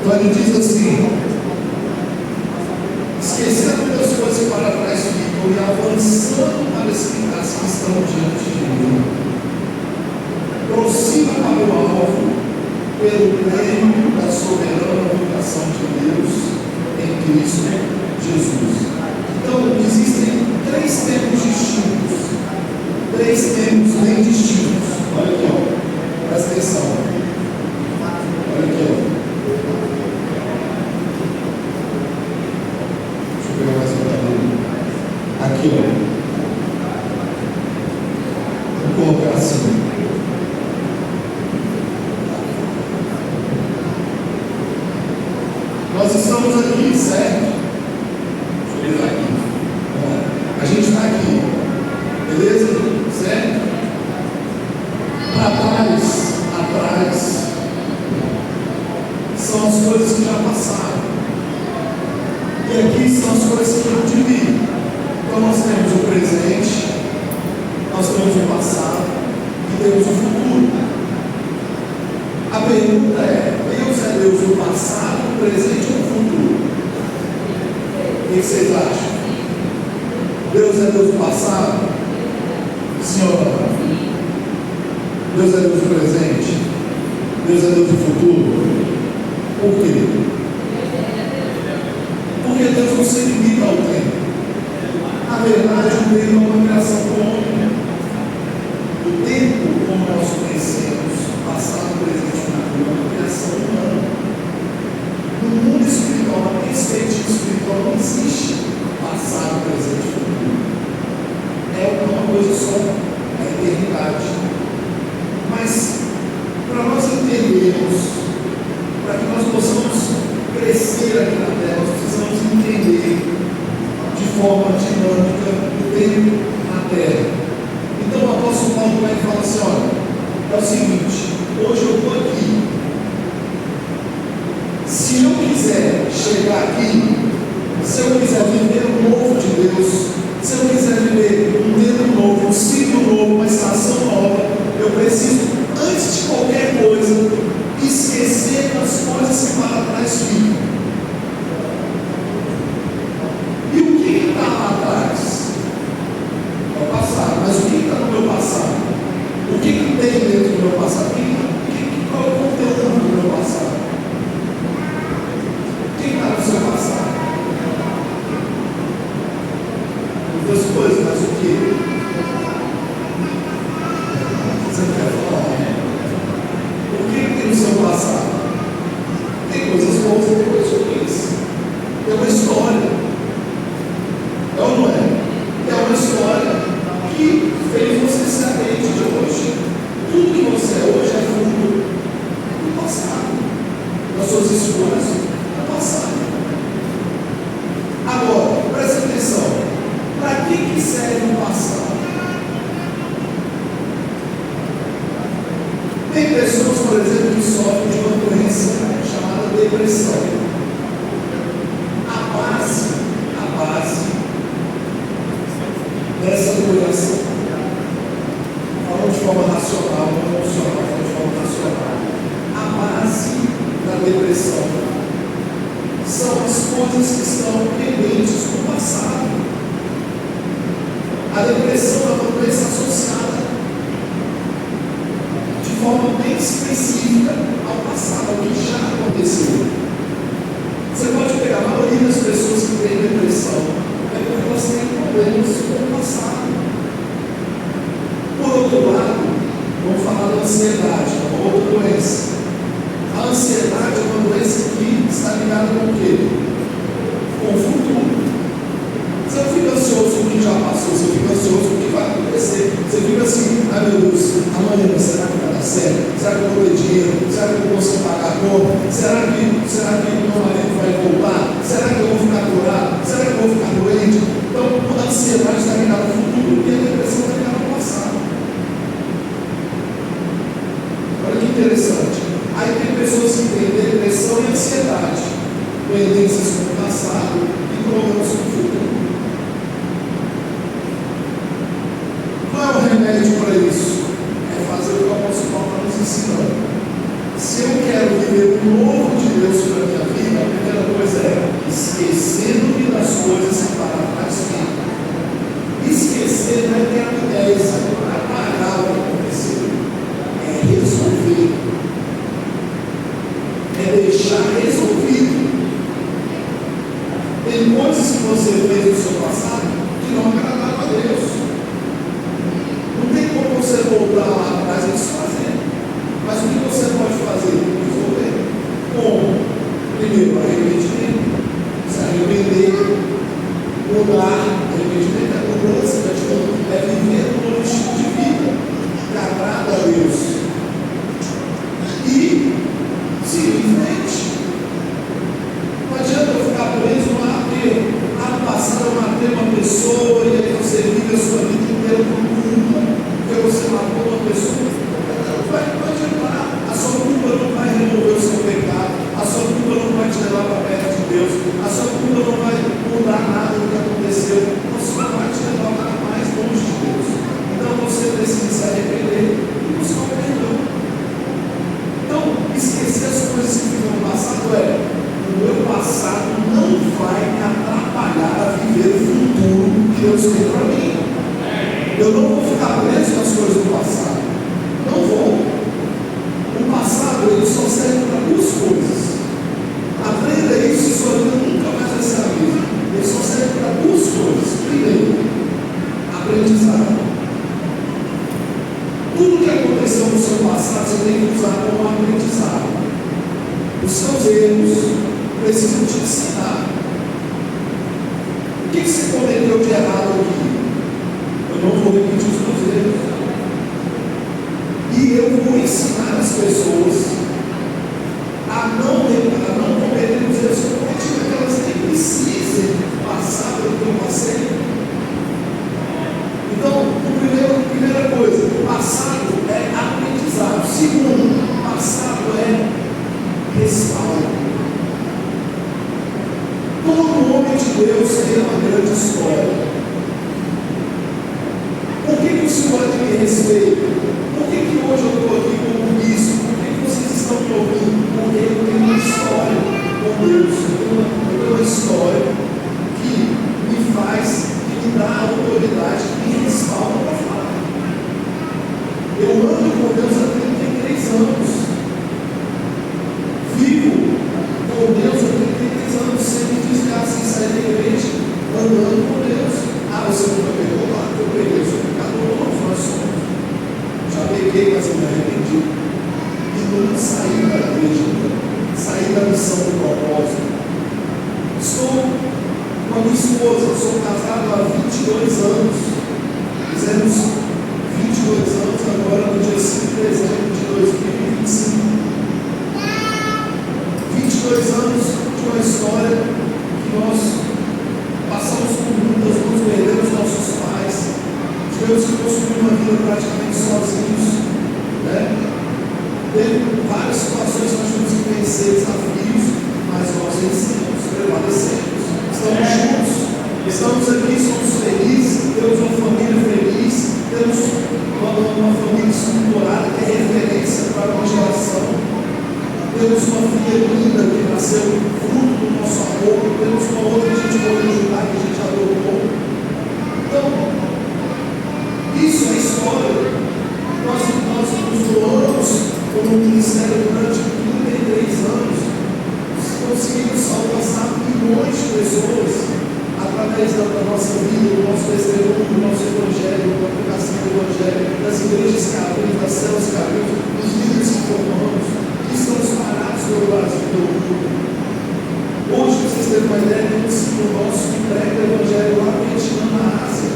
Então ele diz assim: esquecendo das coisas que para trás ficam e avançando para as que estão diante de mim, prossiga para o alvo, pelo prêmio da soberana vocação de Deus em Cristo Jesus. Então, existem três tempos distintos, três tempos bem distintos. Olha aqui, ó, presta atenção. Olha aqui, ó. Deixa eu pegar mais um caminho. Aqui, ó. Vou colocar assim. Nós estamos aqui, certo? Deixa eu ver aqui. A gente está aqui, beleza? Certo? Atrás, são as coisas que já passaram. E aqui são as coisas que eu divido. Então nós temos o presente, nós temos o passado e temos o futuro. A pergunta é: Deus é Deus do passado, do presente ou do futuro? O que vocês acham? Deus é Deus do passado? Sim ou não? Deus é Deus do presente? Deus é Deus do futuro? Por quê? Porque Deus não se limita ao tempo. Na verdade, o tempo é uma criação do homem. O tempo, como nós conhecemos, passado, presente e futuro, é uma criação humana. No mundo espiritual, na perspectiva espiritual, não existe passado, presente e futuro. É uma coisa só, a eternidade. Mas, para nós entendermos, para que nós possamos crescer aqui na Terra, nós precisamos entender de forma dinâmica o tempo na Terra. Então o apóstolo Paulo vai falar assim: olha, é o seguinte, hoje eu estou aqui. Se eu quiser chegar aqui, se eu quiser viver o novo de Deus, se eu quiser viver um tempo novo, um ciclo novo, uma estação nova, eu preciso, antes de qualquer coisa, esquecer das coisas que para trás ficam. E o que está lá atrás? É o passado. Mas o que está no meu passado? O que tem dentro do meu passado? Qual é o conteúdo do meu passado? O que está no seu passado? Muitas coisas, mas o que? Você não quer falar? O que tem no seu passado? Tem coisas boas e tem coisas ruins. Tem uma história. É ou não é? É uma história que fez você ser a mente de hoje. Tudo que você é hoje é fruto do passado, das suas escolhas do passado. Agora, presta atenção: para que serve o passado? Tem pessoas, por exemplo, que sofrem de uma doença chamada depressão. A base dessa doença, falando de forma racional, não emocional, falando de forma racional, a base da depressão são as coisas que estão pendentes do passado. A depressão é uma doença associada de forma bem específica ao passado, ao que já aconteceu. Você pode pegar a maioria das pessoas que têm depressão, é porque elas têm problemas com o passado. Por outro lado, vamos falar da ansiedade, é uma outra doença. A ansiedade é uma doença que está ligada com o quê? Com o futuro. Você não fica ansioso com o que já passou, você fica ansioso com o que vai acontecer. Você fica assim: ai meu Deus, amanhã será que vai dar certo? Será que eu vou ter dinheiro? Será que eu vou conseguir pagar a conta? Será que meu marido vai voltar? Será que eu vou ficar curado? Será que eu vou ficar doente? Então a ansiedade está ligada ao futuro e a depressão está ligada ao passado. Olha que interessante. Aí tem pessoas que têm depressão e ansiedade, pendências com o passado e problemas com o futuro. Qual é o remédio para isso? É fazer o que o apóstolo Paulo está nos ensinando. Se eu quero viver o novo de Deus para a minha vida, a primeira coisa é esquecendo-me das coisas que para trás ficam. Esquecer não é ter amnésia, não é apagar o que aconteceu, é resolver, é deixar resolvido. Tem coisas que você fez no seu passado que não agradaram a Deus. Não tem como você voltar lá atrás e desfazer. Mas o que você pode fazer? Resolver. Como? Primeiro, arrependimento. Se arrepender, mudar. Arrependimento é mudança, é viver um novo estilo de vida que agrada a Deus. E seguir em frente. Não adianta eu ficar preso lá, porque ano passado eu matei uma pessoa e aí você vive a sua vida inteira com culpa, porque você matou uma pessoa. Não adiantar. A sua culpa não vai remover o seu pecado, a sua culpa não vai te levar para perto de Deus, a sua culpa não vai mudar nada do que aconteceu, a sua vai te levar para mais longe de Deus. Então você precisa se arrepender e buscar o perdão. Então, esquecer as coisas que ficam no passado o meu passado não vai me atrapalhar a viver o futuro que Deus tem para mim. Eu não vou ficar preso nas coisas do passado. Não vou. O passado ele só serve para duas coisas. Aprenda isso e sua vida nunca mais vai ser a mesma. Ele só serve para duas coisas. Primeiro, aprendizado. Tudo que aconteceu no seu passado você tem que usar como aprendizado. Os seus erros precisam te ensinar. O que você cometeu de errado aqui? Eu não vou repetir os meus erros. E eu vou ensinar as pessoas a não cometer os erros que eu cometi, para que elas nem precisem passar pelo que eu passei. Então, primeira coisa, o passado é aprendizado. Segundo, o passado é respaldo. Todo homem de Deus tem uma grande história. Por que o Senhor me respeita? Por que hoje eu estou aqui como bispo? Por que vocês estão me ouvindo? Porque eu tenho uma história com Deus. Eu tenho uma história que me faz, que me dá a autoridade, que me respalda para falar. Eu ando com Deus há 33 anos. Vivo com Deus há 33 anos, sem me desligar, sem sair da igreja, andando com Deus. Ah, você nunca pegou lá? Eu peguei, eu sou pecador, todos nós somos. Já peguei, mas eu me arrependi. E nunca saí da igreja, saí da missão do propósito. Estou com a minha esposa, eu sou casado há 22 anos. Fizemos 22 anos agora, no dia 5 de dezembro de 2025. 22 anos de uma história que nós passamos por muitas, nos perdemos nossos pais, tivemos que construir uma vida praticamente sozinhos, né? Teve várias situações que nós tivemos que vencer, desafios, mas nós vencemos, prevalecemos, estamos juntos, estamos aqui, somos felizes, temos uma família feliz, temos uma família estruturada que é referência para uma geração. Temos uma filha linda que nasceu fruto do nosso amor, temos uma outra que a gente pode ajudar, que a gente adotou. Então, isso é história. Nós nos doamos como ministério durante 33 anos, conseguimos alcançar milhões de pessoas através da nossa vida, do nosso testemunho, do nosso evangelho, da aplicação do evangelho, das igrejas que abrimos, das células que abrimos, dos líderes que formamos. Estão espalhados pelo Brasil e pelo mundo. Hoje, vocês terem uma ideia, tem um discípulo nosso que prega o evangelho lá no Vietnã, na Ásia.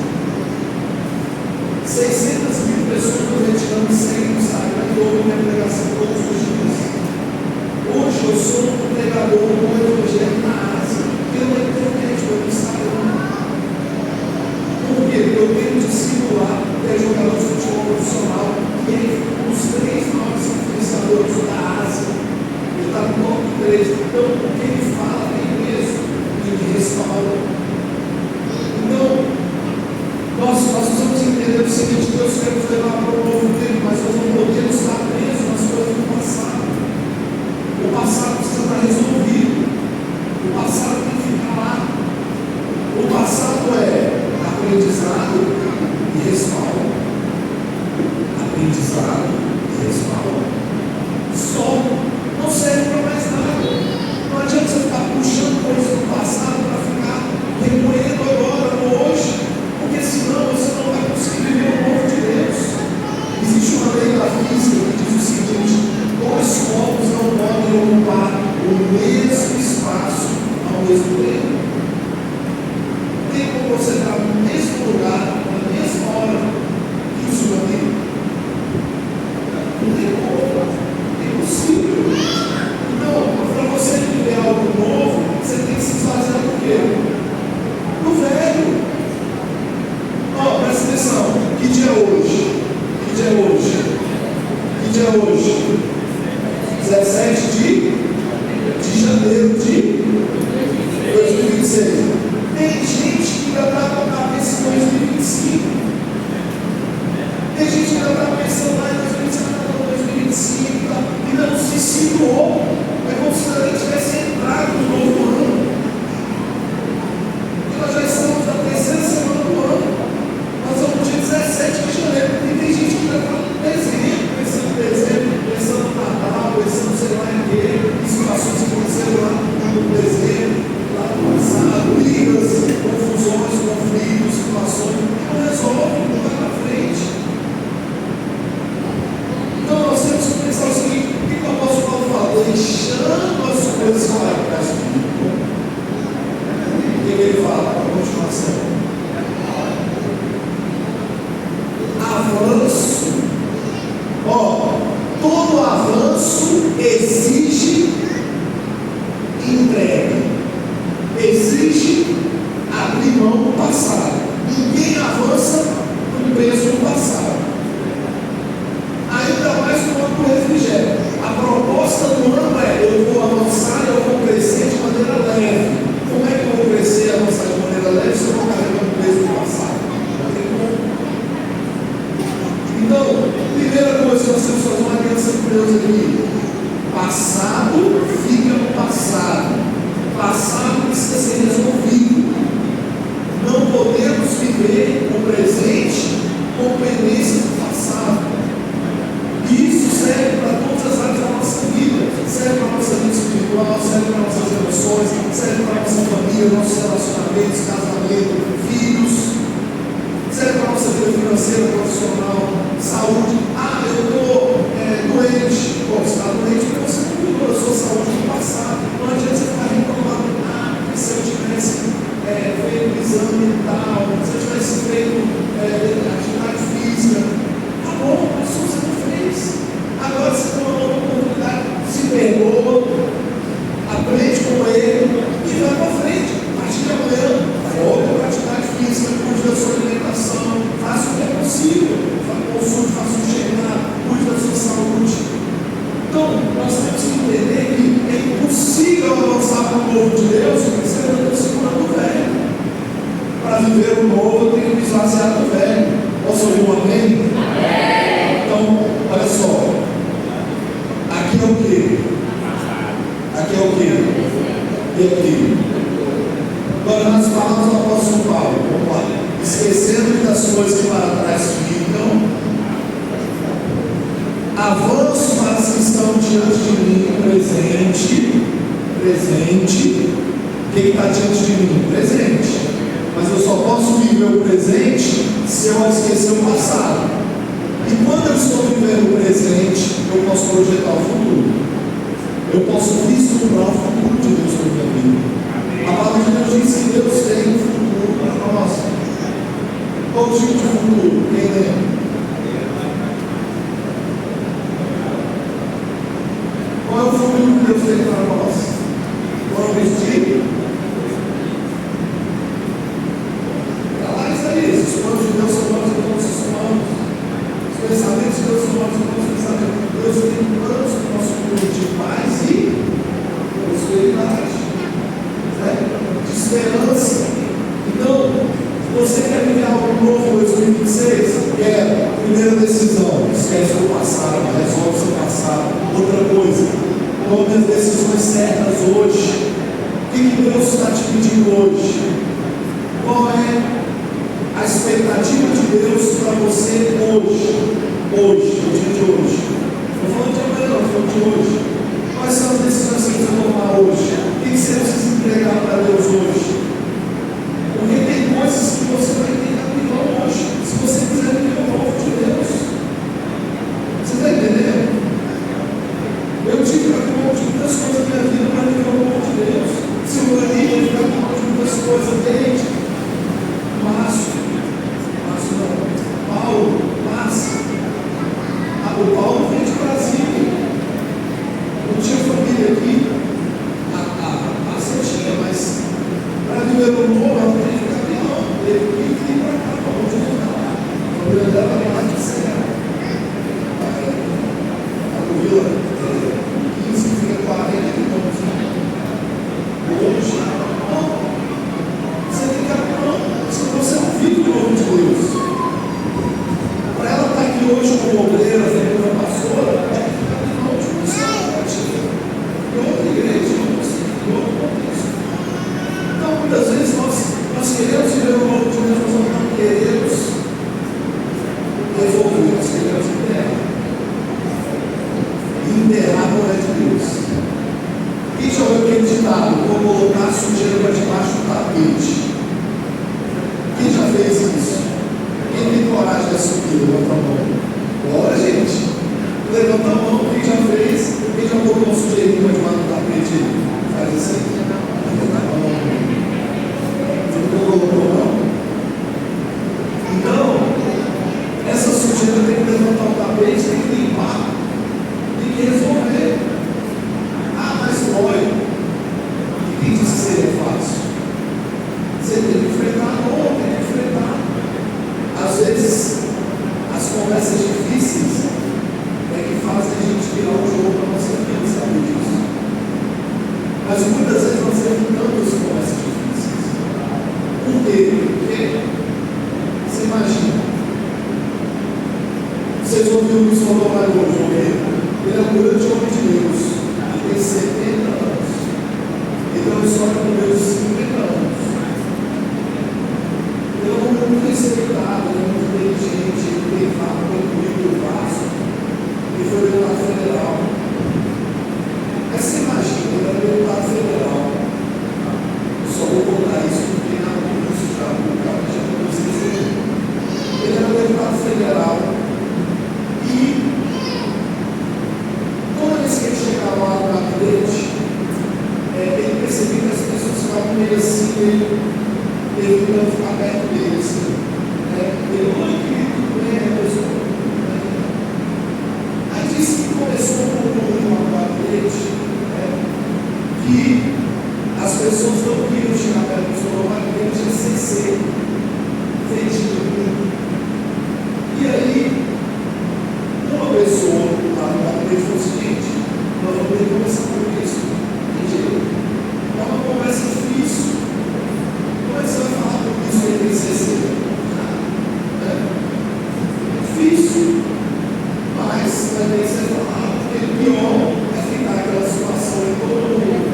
600.000 pessoas no Vietnã me seguem no Instagram e ouvem minha pregação todos os dias. Hoje eu sou um pregador do evangelho na Ásia. Eu não internet pelo Instagram. Por quê? Porque eu tenho um discípulo lá, que é jogador de futebol profissional, e ele é um dos 3 maiores influenciadores da Ásia. Ele está no top 3. Então, o que ele fala tem peso e ele respalda. Então, nós precisamos entender o seguinte: Deus quer nos levar para um novo tempo, mas nós não podemos estar presos nas coisas do passado. principal. Só não serve para mais nada. Não adianta você ficar puxando coisas do passado para ficar remoendo agora, no hoje, porque senão você não vai conseguir viver o novo de Deus. Existe uma lei da física que diz o seguinte: dois corpos não podem ocupar o mesmo espaço ao mesmo tempo. Tem como você estar no mesmo lugar, na mesma hora que o seu amigo? Não tem como. É impossível. Então, para você viver algo novo, você tem que se esvaziar do quê? Do velho. Ó, presta atenção. Que dia é hoje? Que dia é hoje? Que dia é hoje? 17 de janeiro de 2026. Tem gente que ainda está com a cabeça em 2025. Tem gente que ainda está pensando lá em 2025 e ainda não se situou. É como se a gente tivesse entrado no novo ano. E nós já estamos na terceira semana do ano. Nós vamos no dia 17 de janeiro. E tem gente que ainda está no dezembro, pensando em dezembro, pensando no Natal, pensando sei lá em quê, em situações que aconteceram lá no dezembro, lá no passado, brigas, confusões, conflitos, situações, e não resolve, não vai para frente. Então nós temos que pensar o seguinte: o que o apóstolo Paulo fala? Deixando as coisas para trás. O que ele fala? A continuação. Avanço. Ó, todo avanço exige entrega, exige abrir mão do passado. Ninguém avança no peso do passado. Ainda mais no ano do refrigério. A proposta do ano é: eu vou avançar, eu vou crescer de maneira leve. Como é que eu vou crescer e avançar de maneira leve se eu não carrego o peso do passado? Não tem como. Então, primeira coisa que nós temos que fazer uma aliança com Deus aqui: passado fica no passado. Passado precisa ser resolvido. Não podemos viver o presente com pendência do passado. E isso serve para todas as áreas da nossa vida. Serve para a nossa vida espiritual, serve para nossas emoções, serve para a nossa família, nossos relacionamentos, casamento, filhos. Serve para a nossa vida financeira, profissional, saúde. Ah, eu estou doente. Bom, você está doente porque você não cuidou da sua saúde no passado. Não adianta você ficar reclamando: ah, se eu tivesse feito exame e tal, se eu tivesse feito atividade física. Tá bom, mas você não fez. Agora você tem uma nova oportunidade. Se perdoa, aprende com ele e vai para frente. A partir de amanhã, volta para a atividade física, cuide da sua alimentação, faça o que é possível. Consulte, faça um check-up, cuide da sua saúde. Então, nós temos que entender que é impossível avançar para o novo de Deus se eu não estou segurando o velho. Para viver o novo, eu tenho que me esvaziar do velho. Posso ouvir um amém? Então, olha só. Aqui é o quê? Aqui é o quê? E aqui? Agora, nas palavras do apóstolo Paulo, vamos lá. Esquecendo das coisas que para trás ficam, avanço para as que estão diante de mim, presente. Quem está diante de mim? Presente. Mas eu só posso viver o presente se eu esquecer o passado. E quando eu estou vivendo o presente, eu posso projetar o futuro. Eu posso vislumbrar o futuro de Deus na minha vida. A palavra de Deus diz que Deus tem um futuro para nós. Qual tipo de futuro? Quem lembra? Qual é o futuro que Deus tem para nós? Vamos vestir? Está lá está isso. Os planos de Deus são nossos, os nossos planos. Os pensamentos de Deus são nossos pensamentos. Deus tem planos para o nosso futuro de paz e prosperidade, de esperança. Então, você quer viver algo novo em 2026? Quer. Primeira decisão: esquece o passado, resolve o seu passado. Outra coisa: tome as decisões certas hoje. O que Deus está te pedindo hoje? Qual é a expectativa de Deus para você hoje? Hoje, no dia de hoje. Não falando de amanhã, não, falando de hoje. Quais são as decisões que você precisa tomar hoje? O que você precisa entregar para Deus hoje? Porque tem coisas que você vai ter que abrir mão hoje, se você quiser viver o novo de Deus. Você está entendendo? Eu tive que abrir mão de muitas coisas da minha vida para viver o novo de Deus. Se eu ganhei, eu ficar abrir mão de muitas coisas, entende? O Paulo veio de Brasília, não tinha família aqui, a tinha, mas para viver no novo, ela teve que abrir mão, teve que vir para cá, para onde eu estava. A família dela era lá de Serra, a Vila 15, fica 40 quilômetros. Hoje, não, você tem que abrir mão, senão você não vive o novo de Deus. Para ela estar aqui hoje como obreira, como pastora, é que ficar de mão de uma expectativa. E outra igreja, em outro contexto. Então, muitas vezes nós queremos viver o novo de Deus, mas não queremos resolver, nós queremos enterrar. E enterrar não é de Deus. Quem já ouviu aquele ditado? Vou colocar a sujeira para debaixo do tapete. Quem já fez isso? Quem tem coragem de assumir? Levanta a mão. Bora, gente. Levanta a mão. Quem já fez? Quem já colocou um sujeirinho para debaixo do tapete? Faz isso aí. Levanta a mão. Você não colocou, não? Então, essa sujeira tem que levantar o tapete, tem que limpar, tem que resolver. Ah, mas dói. E quem disse que seria fácil? Você tem que enfrentar, não, tem que enfrentar. Às vezes, as conversas difíceis é que fazem a gente virar o jogo para nossa vida, sabe disso? Mas muitas vezes nós evitamos as conversas difíceis. Por quê? Porque, você imagina, vocês ouviram o missionário hoje, ele é um grande homem de Deus, ele tem 70 anos, ele tem uma história com Deus de 50 anos. Ele é um homem muito respeitado, ele é muito inteligente, ele tem fama, tem currículo vasto, ele foi deputado federal. Mas você imagina, ele era deputado federal. Eu só vou contar isso porque na polícia já não esqueci. Ele era deputado federal e toda vez que ele chegava lá no gabinete, ele percebia que as pessoas ficavam meio assim, ele não ficar perto dele, assim, ele não queria pessoa. Aí disse que começou a concluir uma gabinete, que as pessoas não queriam chegar perto do seu gabinete sem ser vendido. E aí, uma pessoa lá no gabinete falou o seguinte: nós vamos ter que começar por isso. É uma conversa difícil. Como é que você vai falar por isso que ele tem CC? É difícil, mas também você falar, porque o pior é ficar aquela situação em todo mundo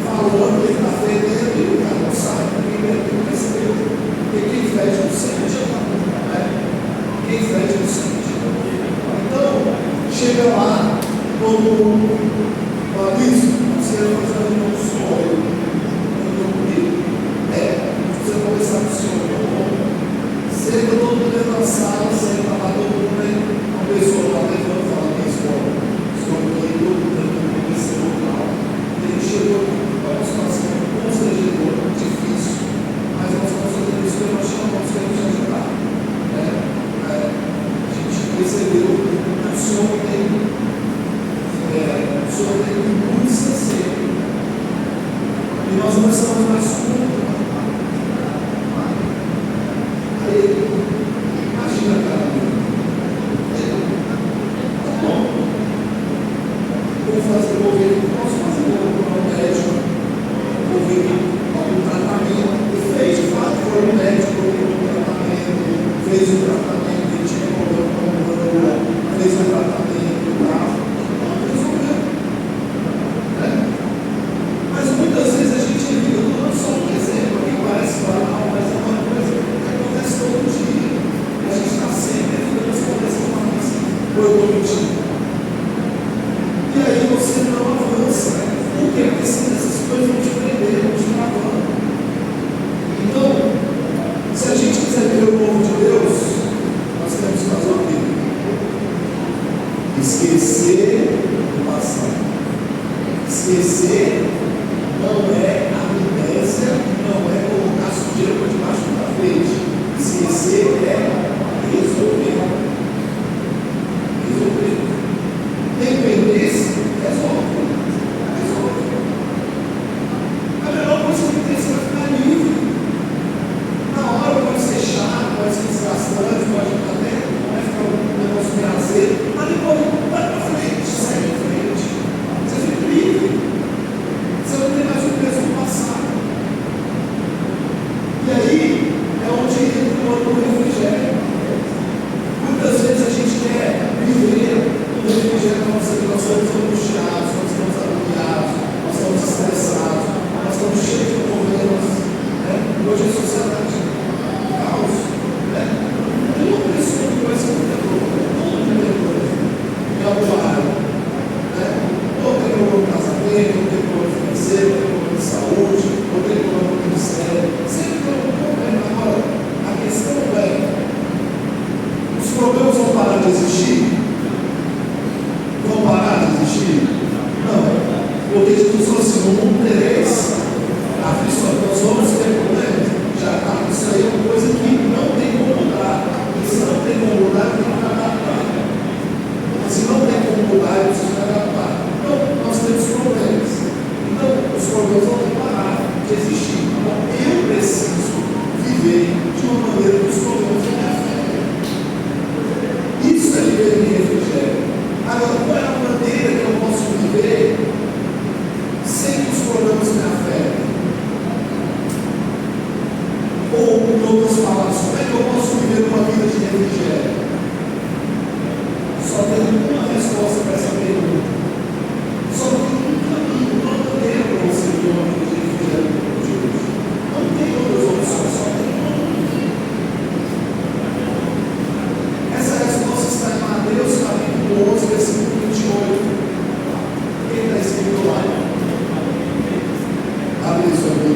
falando que ele está fedendo e o cara não sabe, ninguém percebeu. Porque quem fede não sente, quem fede não sente. Então, chega lá, todo mundo fala isso, você vai fazer um sonho. Você conversar com o senhor, senta todo mundo dentro da sala, senta lá todo mundo, uma pessoa lá levando e fala: minha escola, estou aqui, todo mundo dentro desse local. Ele chegou a uma situação constrangedora, difícil, mas nós estamos fazendo isso porque nós chamamos que a gente ajudar. A gente percebeu que o senhor tem muito sincero. E nós não estamos mais juntos. Imagina, cara. Tá bom? Vou ver, posso fazer um médico, vou ver algum tratamento. E fez, de fato, foi um médico, um tratamento, fez um tratamento, ele tinha problema com a coluna, fez um tratamento e tal. Resolveu. Mas muitas vezes a gente vive dando só um exemplo. Ou eu estou mentindo? E aí você não avança. Por quê? Porque essas coisas vão te prender, vão te travando. Então, se a gente quiser ver o povo de Deus, nós temos que fazer o quê? Esquecer o passado. Esquecer não é amnésia, não é colocar sujeira por debaixo do tapete. Esquecer é resolver. Resolver. Tem pendência? Resolve. Resolve. A melhor coisa que tem é você vai ficar livre. Na hora pode ser chato, pode ser desgastante, pode até ficar um negócio meio azedo, mas depois vai para frente, segue em frente. Você fica livre. Você não tem mais o peso do passado. E aí é onde entra o refrigério. Muitas vezes a gente quer viver no refrigério da nossa vida. Nós estamos angustiados, nós estamos agoniados, nós estamos estressados, nós estamos cheios de problemas. Hoje a sociedade caos, tudo isso vai ser muita coisa, é o trabalho, ou tem problema no casamento, ou tem problema financeiro, ou tem problema de saúde, ou tem problema no ministério, sempre tem um problema. Agora, a questão é, os problemas vão parar de existir? Vão parar de existir? Não, porque Jesus falou assim, no mundo tereis aflições, nós vamos ter problemas. Já está, isso aí é uma coisa que não tem como mudar. E se não tem como mudar, tem que adaptar. Se não tem como mudar, eu preciso adaptar. Então, nós temos problemas. Então, os problemas vão ter que parar de existir. Então, eu preciso viver de uma maneira que os problemas não me afetem. Isso é viver em refrigério. Agora, qual é a maneira que eu posso viver sem que os problemas me afetem? Ou, em outras palavras, como é que eu posso viver uma vida de refrigério? Só tem uma resposta para essa pergunta. Só tem um caminho, uma maneira para você viver uma vida de refrigério de hoje. Não tem outras opções, só tem uma. Essa resposta está em Mateus capítulo 11, versículo 28. Quem está escrito lá? Abre isso aqui.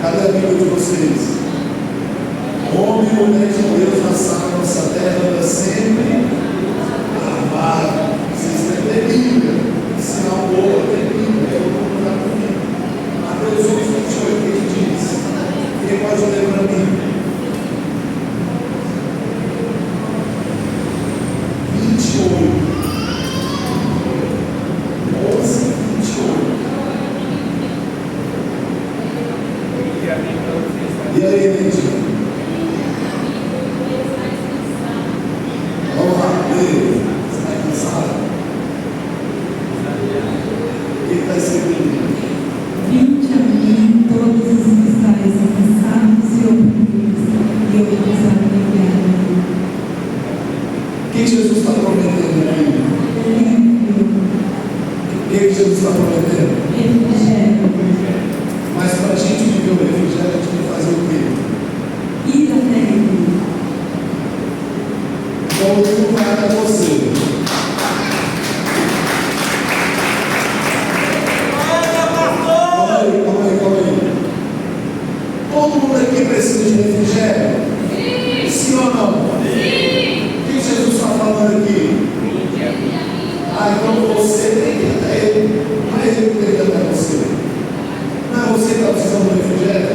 Cadê a Bíblia de vocês? Homem e mulher de Deus na nossa terra anda sempre armado. Vocês têm que ter Bíblia. Sinal boa, tem Bíblia. Eu vou mandar comigo. Mateus 11, 28, que diz? Quem pode ler para mim? 28. 11, 28. E aí, Lídia? Vamos lá, Lídia. Você está cansado? O que está escrevendo? Vinde a mim, todos os que estáis cansados e oprimidos, e eu vos aliviarei. O que Jesus está prometendo aqui? O que Jesus está prometendo? Refrigério. Mas para a gente viver o refrigério, a gente tem que fazer o quê? Ir até ele. Então o livro vai até você. Calma aí. Todo mundo aqui precisa de refrigério? Sim. Sim ou não? Sim. O que Jesus está falando aqui? Então você tem que ir até ele. Não é ele que tem que ir até você. Não é você que está precisando de refrigério?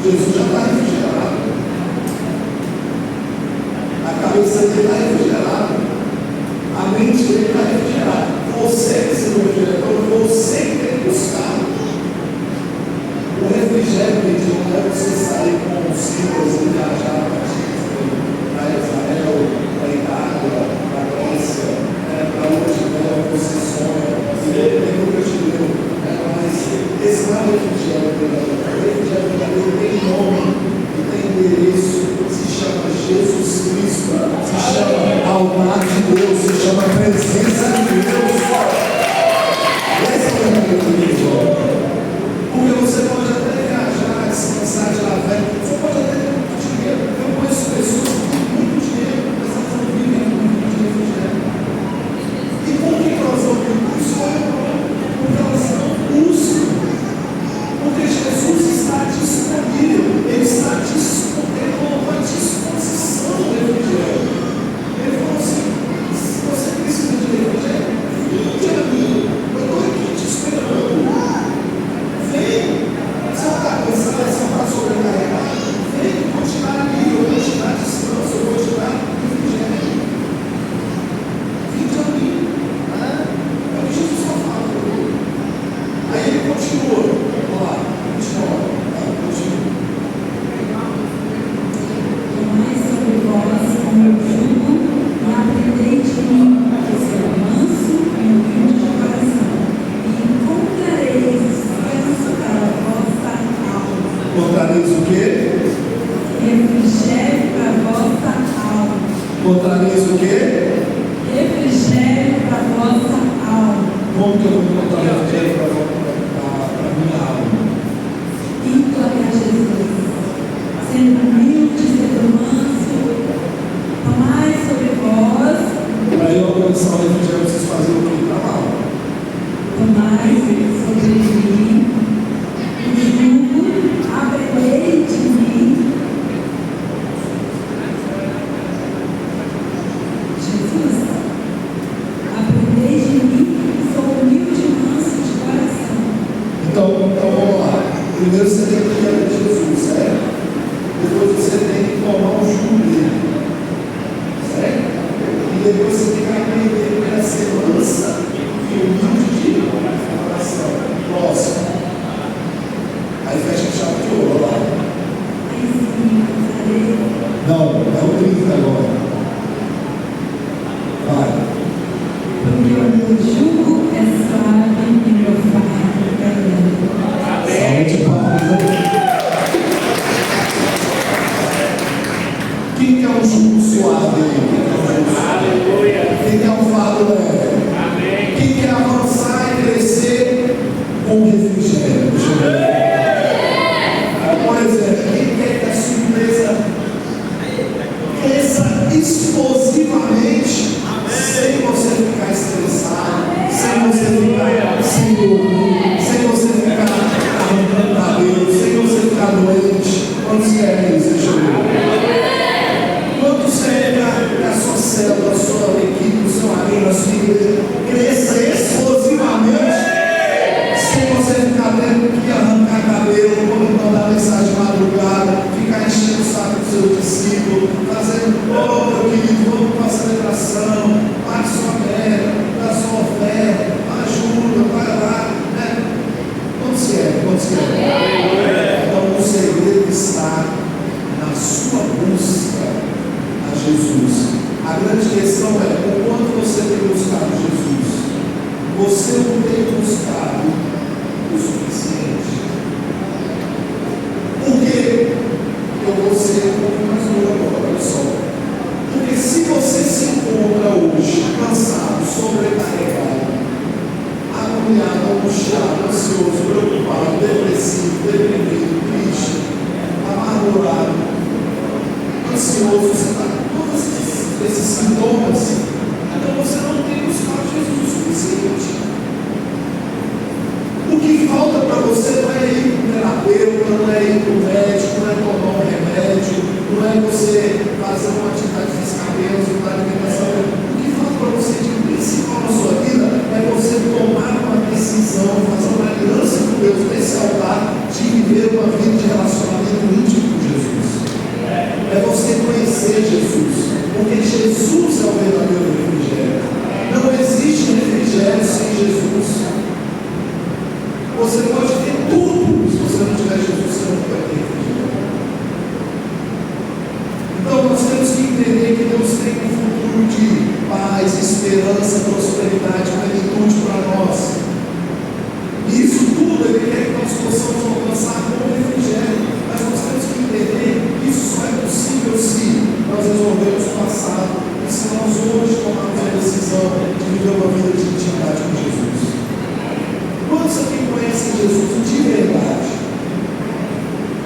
Jesus já está refrigerado. A cabeça dele está refrigerada. A mente dele está refrigerada. Você precisa do refrigério. Então você que tem que buscar. O refrigério de Deus não é você sair com os símbolos e viajar para Israel, para a Itália, para a Grécia, para onde você sonha. E ele tem nunca te deu. Mas esse não é o refrigério verdadeiro. O refrigério verdadeiro tem nome e tem endereço. Se chama Jesus Cristo. Se chama Encontrareis o quê? Refrigério para a vossa alma. Encontrareis o quê? Refrigério para a vossa alma. Como que eu vou encontrar refrigério para a minha alma? Indo até Jesus, sendo humilde, sendo manso, tomai sobre vós. Para eu alcançar o refrigério, eu preciso fazer o que para a alma? Tomai sobre mim o jugo, aprendei de mim. Jesus, aprendei de mim, sou humilde e manso de coração. Então vamos lá. Primeiro você tem que ir a Jesus, certo? Depois você tem que tomar o jugo dele, certo? E depois você tem que aprender a ser mansa e humilde de coração. Próximo. Aí fecha a chave de ouro, olha lá. Aí sim, farei. Não, é o 30 agora. Vai. Porque o meu jugo é suave e meu fardo é leve. Salve de palmas. Quem quer um jugo suave aí? Quem quer um fardo leve? Quem quer avançar e crescer com refrigério? Por exemplo, quem quer que a sua empresa cresça explosivamente sem você ficar estressado, sem você ficar sem dormir, sem você ficar arrancando cabelo, sem você ficar doente? Quantos querem isso? Deixa eu ver. Quantos querem que a sua célula, a sua equipe, o seu amigo, a sua igreja cresça explosivamente sem você ficar tendo que arrancar cabelo, quando mandar mensagem de madrugada, ficar enchendo o saco do seu discípulo, fazendo, ô meu querido, vamos para a celebração, pague sua meta, dá sua oferta, ajuda, vai lá, né? Quantos querem? Quantos querem? Então o segredo está na sua busca a Jesus. A grande questão é, o quanto você tem buscado Jesus? Você não tem buscado o suficiente. Por que eu vou ser um pouco mais duro agora, olha só? Porque se você se encontra hoje cansado, sobrecarregado, agoniado, angustiado, ansioso, preocupado, depressivo, deprimido, triste, amargurado, ansioso, você está com todos esses sintomas, então você não tem buscado Jesus o suficiente. O que falta para você não é ir para o terapeuta, não é ir para o médico, não é tomar um remédio, não é você fazer uma atividade física menos, uma alimentação. O que falta para você de principal na sua vida é você tomar uma decisão, fazer uma aliança com Deus nesse altar de viver uma vida de relacionamento íntimo com Jesus. É você conhecer Jesus, porque Jesus é o verdadeiro refrigério. Não existe refrigério sem Jesus. Você pode ter tudo, se você não tiver Jesus, você não vai ter refrigério. Então nós temos que entender que Deus tem um futuro de paz, esperança, prosperidade, plenitude para nós. E isso tudo Ele quer que nós possamos alcançar com refrigério. Mas nós temos que entender que isso só é possível se nós resolvermos o passado e se nós hoje tomarmos a decisão de viver uma vida de intimidade com Jesus. Quantos aqui conhecem Jesus de verdade?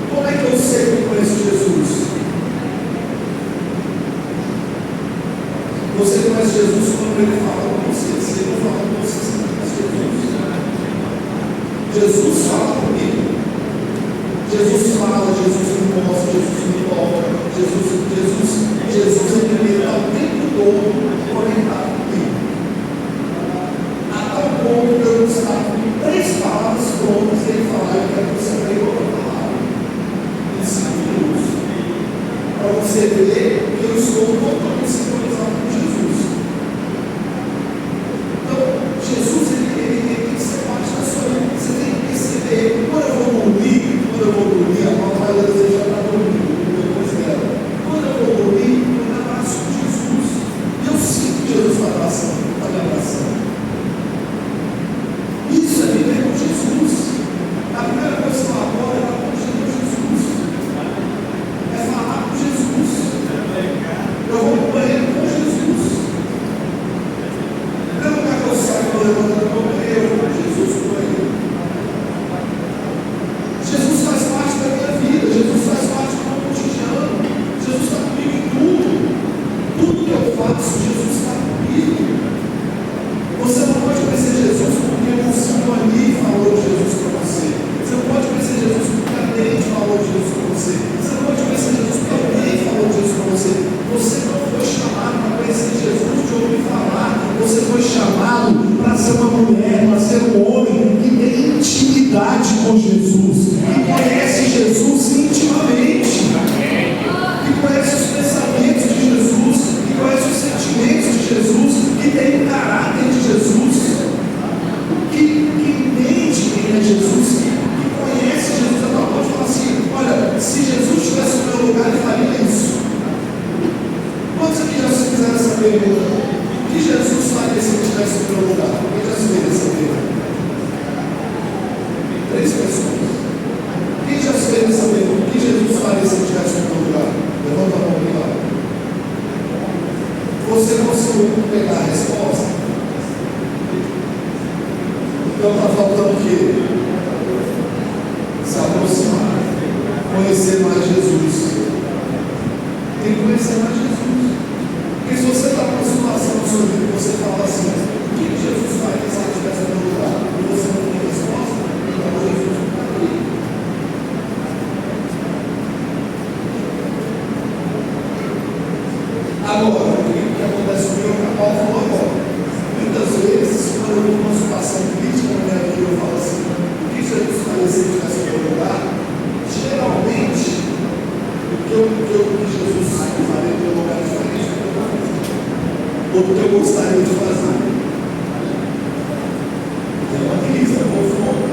Como é que eu sei que eu conheço Jesus? Você conhece Jesus quando Ele fala com você. Se Ele não fala com você, você não conhece Jesus. Jesus fala comigo. Jesus fala, Jesus me mostra, Jesus me toca. Jesus ele está o tempo todo conectado comigo. A tal ponto que eu estava com 3 palavras prontas e Ele fala, eu quero que você pegue outra palavra em 5 minutos. Para você ver que eu estou totalmente sincronizado com Jesus. Então, Jesus ele tem que ser parte da sua vida. Você tem que perceber, quando eu vou dormir, a palavra vai desejar para dormir, depois dela. Quando eu vou dormir, eu me abraço com Jesus. E eu sinto que Jesus está me abraçando. Isso é viver com Jesus. A primeira coisa que eu adoro é a comunhão de Jesus. Você conseguiu pegar a resposta? Então está faltando o quê? Se aproximar, conhecer mais Jesus. Tem que conhecer mais Jesus. Porque se você está com uma situação no seu vida, você fala assim: o que Jesus faria se ele estivesse no meu lugar? E você não tem resposta? Então Jesus não está ali. Agora, o que acontece comigo é que a Paulo falou agora. Muitas vezes, quando eu estou numa situação crítica na minha vida, eu falo assim: o que Jesus faria se ele estivesse no meu lugar? Geralmente, o que Jesus faria no meu lugar é diferente do que eu estou fazendo, ou do que eu gostaria de fazer. É uma crise, é uma fome,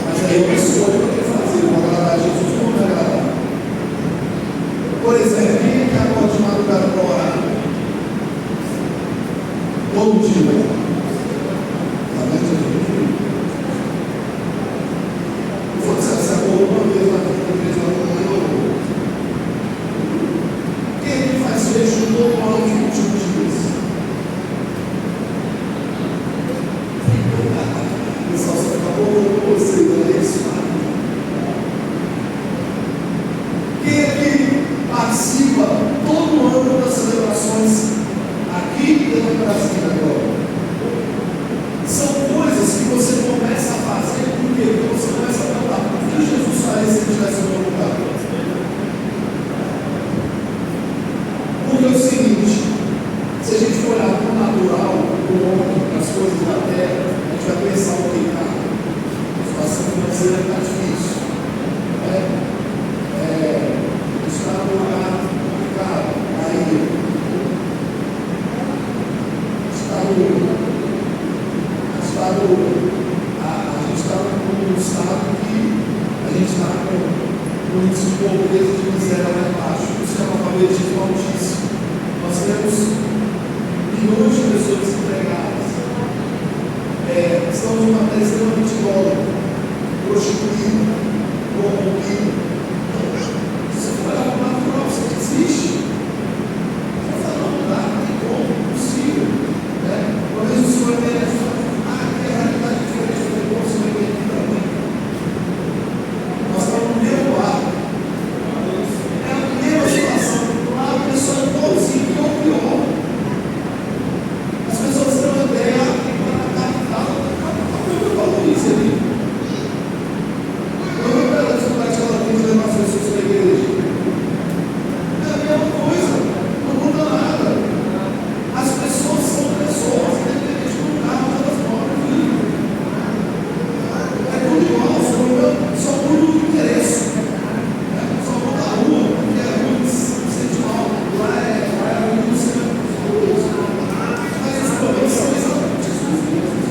mas aí eu escolho o que fazer, vou agradar a Jesus ou não me agradar. Por exemplo, quem é que acorda de madrugada para orar? Todo dia. Está vendo, Jesus? Você acordou uma vez na vida, 3 horas da manhã. Quem é que faz jejum normal nos últimos dias? Pessoal, você está colocando vocês, não é isso? Quem é que participa todo ano das celebrações aqui e no Brasil agora? São coisas que você começa a fazer porque você começa a perguntar: o que Jesus faria se ele estivesse no meu lugar? Porque é o seguinte: se a gente for olhar para o natural, para o homem, para as coisas da terra, a gente vai pensar o que? A situação financeira está difícil. Está no lugar complicado, aí a gente está num estado que a gente está com um índice de pobreza, de miséria lá embaixo, isso é uma favelitismo altíssimo. Nós temos milhões de pessoas desempregadas, estamos numa terra extremamente pobre, prostituído, corrompido. Se você for olhar para o natural, você desiste. Você fala: não dá, não tem como, não é possível. Uma vez o senhor me disse: que a realidade é diferente do que você vai ver aqui também. Nós estamos no mesmo lado. É a mesma situação. Lá a pessoa é igualzinho, que é o pior. As pessoas têm uma ideia, tem que ir na capital. Eu falo isso ali. Eu não quero desculpar que ela tem que levar as pessoas para a igreja. É a mesma coisa. Não muda nada. As pessoas são pessoas, independente do lugar onde elas moram. É tudo igual, só muda o interesse. Só muda a rua, porque é muito sentimental. Lá é a indústria. Mas os problemas são exatamente os mesmos.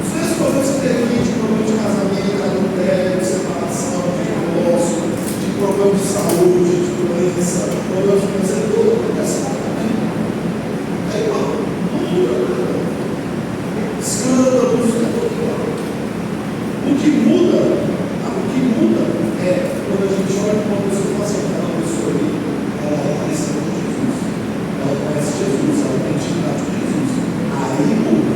Os mesmos problemas que tem aqui, de problema de casamento, adultério, separação, de divórcio, de problema de saúde, de doença, problema financeiro, tudo acontece lá também. É igual, não muda nada. Escândalos, é tudo igual. O que muda é quando a gente olha para uma pessoa e fala assim: aquela pessoa ali, ela é parecida com Jesus. Ela conhece Jesus, ela tem intimidade com Jesus. Aí muda.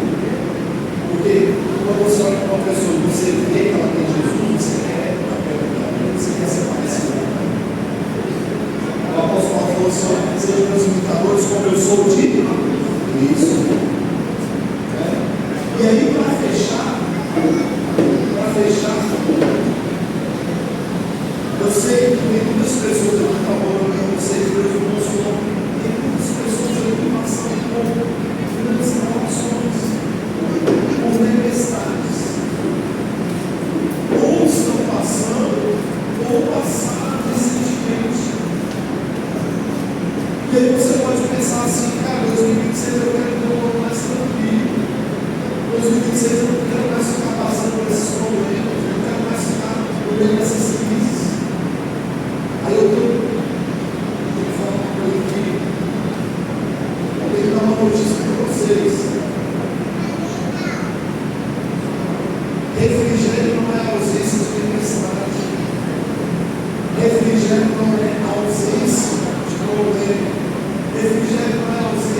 Porque quando você olha para uma pessoa e você vê que ela tem Jesus, você quer estar perto dela, você quer ser parecido com ela. O apóstolo Paulo falou assim: sejam meus imitadores como eu sou de isso. E aí, para fechar, eu sei que tem muitas pessoas aqui que trabalham com vocês, Deus não sou. Tem muitas pessoas aqui que passam por grandes situações, por tempestades, ou estão passando, ou passaram recentemente. E aí você pode pensar assim: cara, 2026 eu quero ter um ano mais tranquilo. 2026 eu não quero mais ficar passando por esses problemas, eu não quero mais ficar por meio dessas crises. Aí eu tenho que falar uma coisa aqui. Eu tenho que dar uma notícia para vocês. Refrigério não é ausência de tempestade. Refrigério não é ausência de problema. Refrigério não é ausência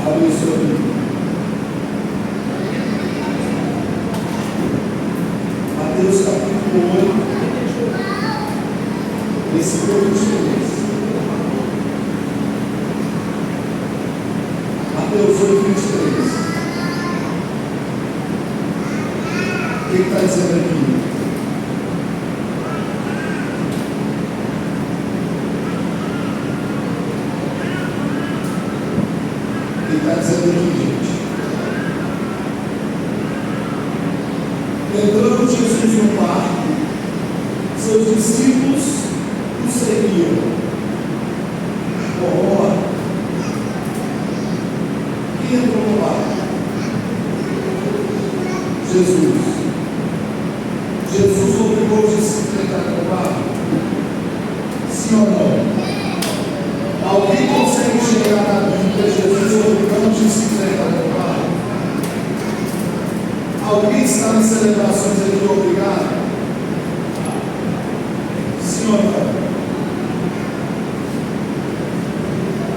Abre sua Bíblia. Mateus capítulo 8, versículo 23. Mateus 8, 23. O que está dizendo aqui? O que está dizendo aqui, gente? Entrando Jesus no barco, seus discípulos o seguiam. Ora, quem entrou no barco? Jesus. Jesus obrigou os discípulos a entrar no barco? Sim ou não? Alguém consegue chegar na Bíblia, Jesus obrigando os discípulos a entrar no barco? Alguém está nas celebrações aqui obrigado? Sim ou não?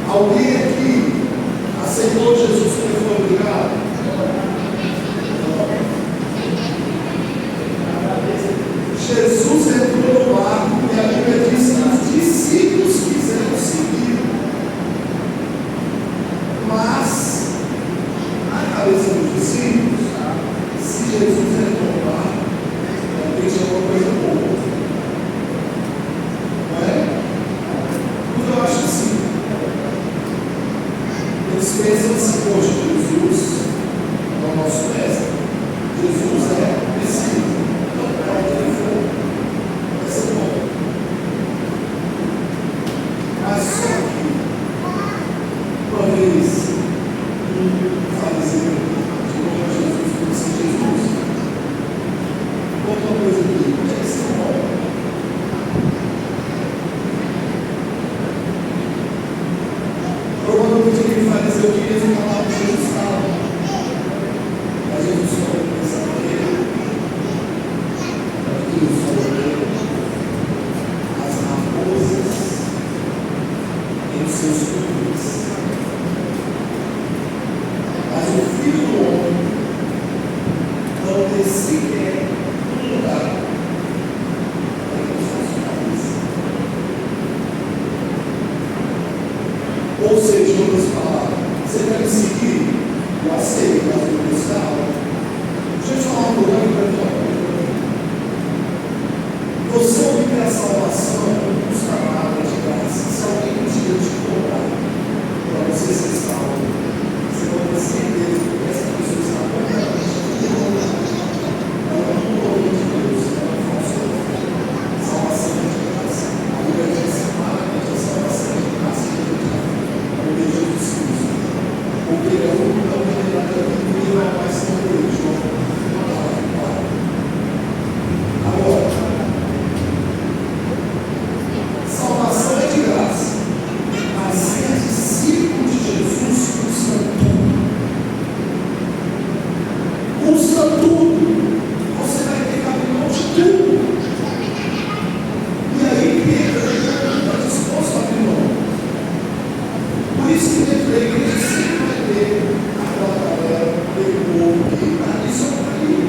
Alguém aqui aceitou Jesus porque foi obrigado? Jesus entrou no barco e a Bíblia diz que os discípulos quiseram seguir. Mas, na cabeça dos discípulos, se Jesus entrou no barco, ele tinha uma coisa boa. Não é? Porque eu acho assim. Eles pensam assim, poxa, Jesus é o nosso mestre. Jesus é Messias. Então, para onde ele for, vai ser bom. Mas só que, uma vez, um fariseu chegou para Jesus e disse assim: Jesus, conta uma coisa aqui, onde é que você mora? Provavelmente aquele fariseu queria ficar lá onde Jesus estava. Mas Jesus só pensava nele. Jesus falou nele. As raposas em seus túmulos. Mas o Filho do Homem não tem sequer um lugar para que os seus cabeças. Ou seja, em outras palavras, você quer me seguir? Eu aceito, mas eu vou estar. Deixa eu te falar uma coisa para mim. Você obter a salvação não custa nada de graça. Se alguém um dia te cobrar para você ser salvo, você vai ter certeza que essa pessoa está completamente ignorante. Ela não morreu de Deus, ela é falsa. Salvação é de graça. A Bíblia diz claramente a salvação é de graça de Deus. Porque Jesus Cristo. Porque ele é o único da humanidade que não vai mais ser João. Agora, salvação é de graça, mas ser discípulo de Jesus custa tudo. Custa tudo. Você vai ter que abrir mão de tudo. E aí que ele está disposto a abrir mão. Por isso que dentro da igreja sempre vai ter aquela galera, aquele povo que está ali só para ir.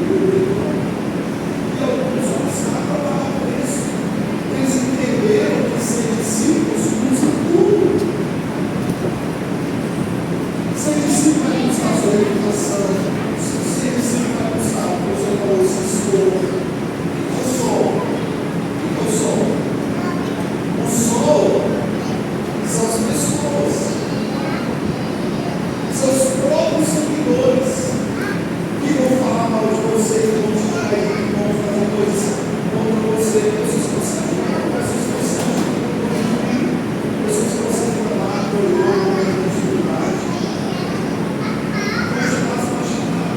E alguns vão estar para lá por isso. Eles entenderam que ser discípulos custa tudo. Ser discípulo vai custar a sua reputação. Ser discípulo vai custar o seu bolso, esforço. O sol. O sol são as pessoas. Seus próprios seguidores que vão falar mal de você, que vão te trair, que vão fazer coisas contra você, pessoas que você ajuda, pessoas que você ajuda, pessoas que você trabalha, apoiou no momento de dificuldade. Vão te dar as machucadas.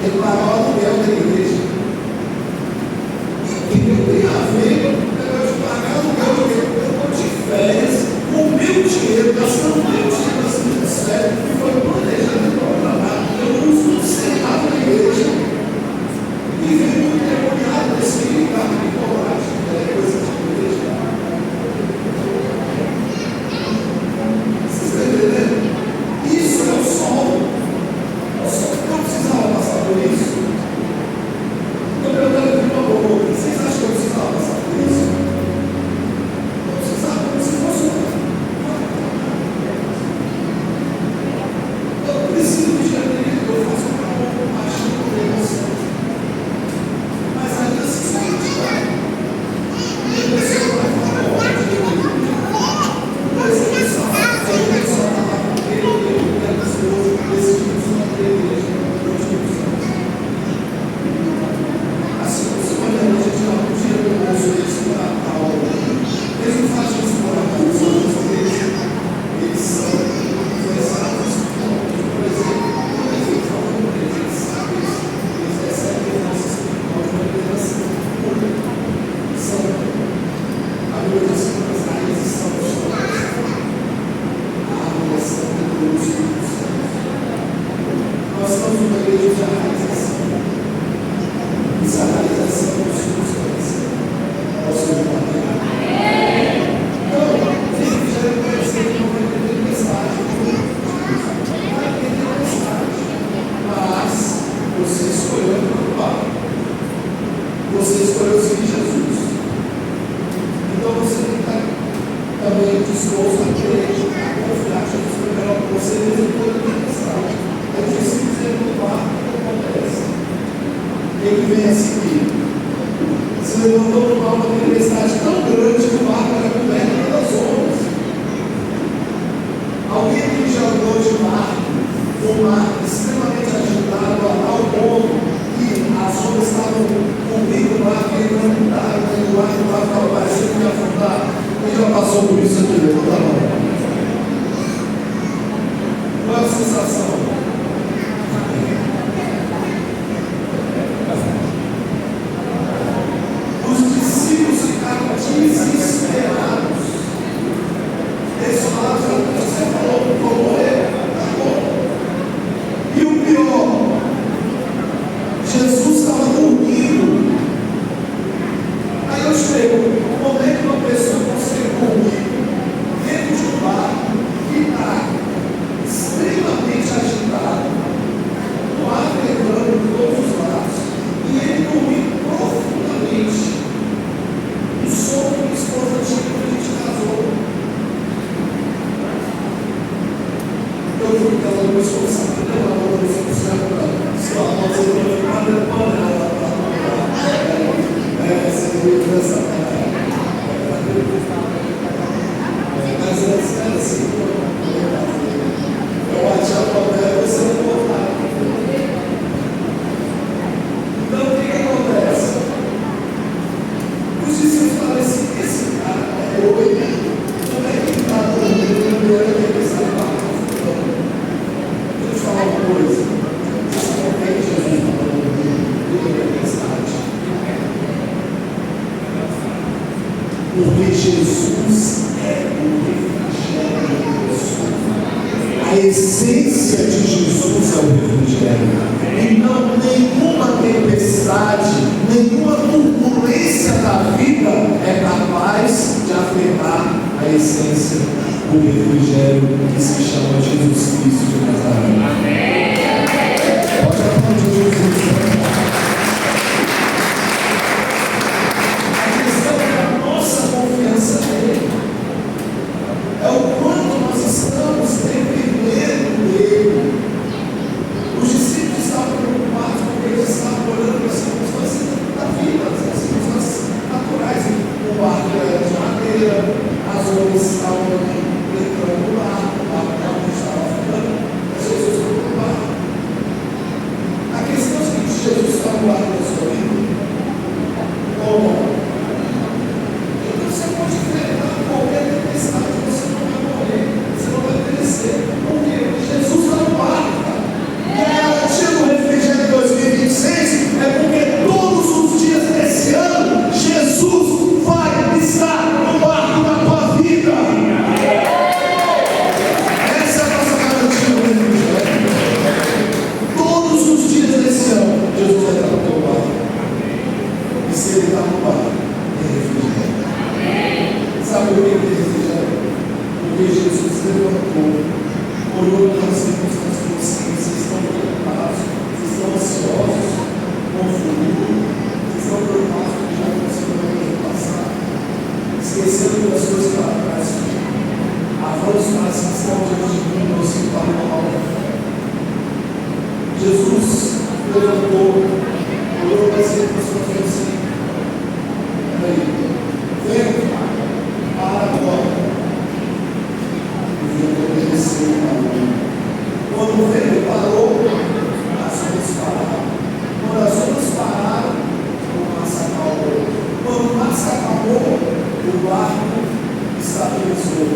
tem que pagar o aluguel da igreja. E não tem a ver com o negócio de pagar aluguel, porque eu estou de férias, com o meu dinheiro, gastando o meu dinheiro, gastando o sério, que foi planejado e programado. Eu uso um centavo da igreja e venho endemoniado desse carro de coragem, que é coisa de igreja. Vocês estão entendendo? Isso é o sol. O sol não precisava passar por isso. Estou perguntando aqui uma boa. Vocês acham que eu precisava passar por isso? Não precisava, como se fosse eu preciso de dinheiro, eu faço um trabalho com baixinho com emoção. Mas ainda se sente, vai. E a pessoa vai falar, mas a pessoa está lá com ele, e a pessoa decidiu só ter igreja, assim, você pode ver, a gente não podia ver o bolso isso para a aula. Eles não fazem isso por amor, eles são influenciados por exemplo, eles falam com eles sabem isso, eles recebem a nossa espiritual de uma liderança pública. São a liderança das raízes são histórias. A avaliação do Espírito Santo. Nós estamos numa igreja de realização. Essa realização dos filhos posso compartilhar. Então, ele já reconheceu que não vai ter tempestade. Não vai ter tempestade. Mas você escolheu preocupar. Você escolheu seguir Jesus. Então você tem que estar também disposto a crer, a confiar que Jesus foi melhor para você mesmo em toda a tempestade. Eu preciso dizer no barco o que acontece. Ele vem a seguir. Se levantou uma tempestade tão grande que o barco era coberto pelas ondas. Alguém que já andou de barco, um mar extremamente agitado, a tal ponto que as ondas estavam cobrindo o barco, ele não estava dentro do barco, o barco estava parecendo que ia afundar. Quem já passou por isso aqui? Levanta a mão. Qual é a sensação? Os discípulos ficaram desesperados. Eles falaram, você falou que vou morrer, acabou. E o pior, Jesus estava dormindo. Aí eu chego, como é que uma pessoa consegue dormir dentro de um barco que está extremamente agitado, o ar pegando por todos os lados, e ele dormiu profundamente? O sono que minha esposa tinha quando a gente casou. Eu fui casado com a esposa, ela não foi funcionar para sua moça, eu falei, padre, você veio dessa mas antes era assim, eu bati a papel e você não voltava. Então o que acontece? Os discípulos falam assim, esse cara é doido, como é que ele está dormindo no meio da tempestade? Deixa eu te falar uma coisa, você sabe por que Jesus estava dormindo no meio da tempestade? Porque Jesus é o refrigério da pessoa. A essência de Jesus é o refrigério. Então, nenhuma tempestade, nenhuma turbulência da vida é capaz de afetar a essência do refrigério que se chama Jesus Cristo de Nazaré. Pode aplaudir Jesus. Confiança nele é o quanto nós estamos dependendo dele. Os discípulos estavam preocupados porque eles estavam olhando para as circunstâncias da vida, as circunstâncias naturais. O barco era de madeira, as ondas estavam entrando no mar, o barco não estava afundando, mas Jesus foi preocupado. A questão é que Jesus está no barco da sua vida. Como? Você pode enfrentar qualquer tempestade, você não vai morrer, você não vai perecer. Por quê? Jesus está no barco, cara. E a garantia do refrigério 2020 Jesus levantou, olhou para si e falou assim: vem, para agora. E ele obedeceu o barulho. Quando o vento parou, as ondas pararam. Quando as ondas pararam, o mar se acalmou. Quando o mar se acalmou, o barco estabilizou.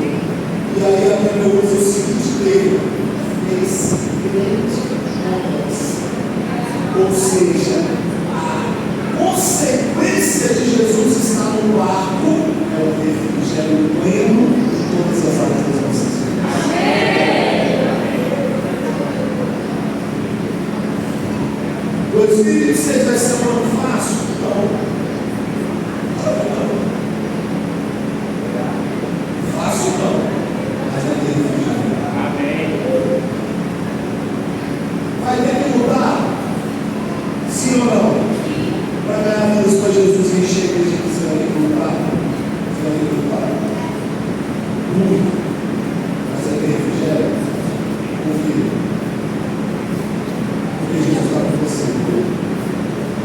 E aí a Bíblia usa o seguinte termo: fez grandes ondas. Ou seja, a consequência de Jesus estar no barco é o refrigério pleno de todas as áreas das nossas vidas. 2026 vai ser um ano fácil? Não. Fácil não, mas vai ter refrigério. Amém. Vai ter que mudar? Sim ou não? Para ganhar vidas para Jesus, quem chega e diz: você vai ter que mudar? Você vai ter que mudar? Muito. Mas vai ter refrigério? Confia. Porque Jesus está com você.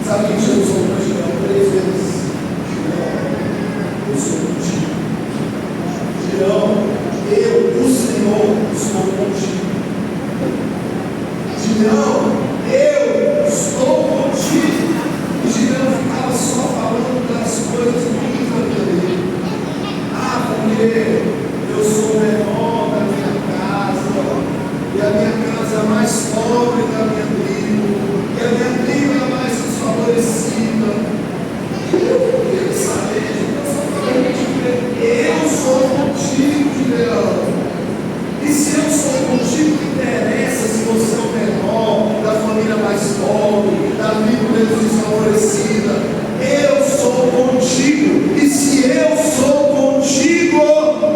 Sabe quem Jesus falou para Gideão 3 vezes? Gideão, eu sou contigo. Gideão, eu, o Senhor, estou contigo. Gideão, eu estou contigo. E Gideão ficava só falando das coisas ruins da vida dele. Porque eu sou o menor da minha casa, e a minha casa é a mais pobre da minha tribo, e a minha tribo é a mais desfavorecida. Eu queria saber, eu sou contigo, Gideão. E se eu sou contigo, não interessa se você é o menor, da família mais pobre, da tribo menos desfavorecida. Eu sou contigo. E se eu sou contigo,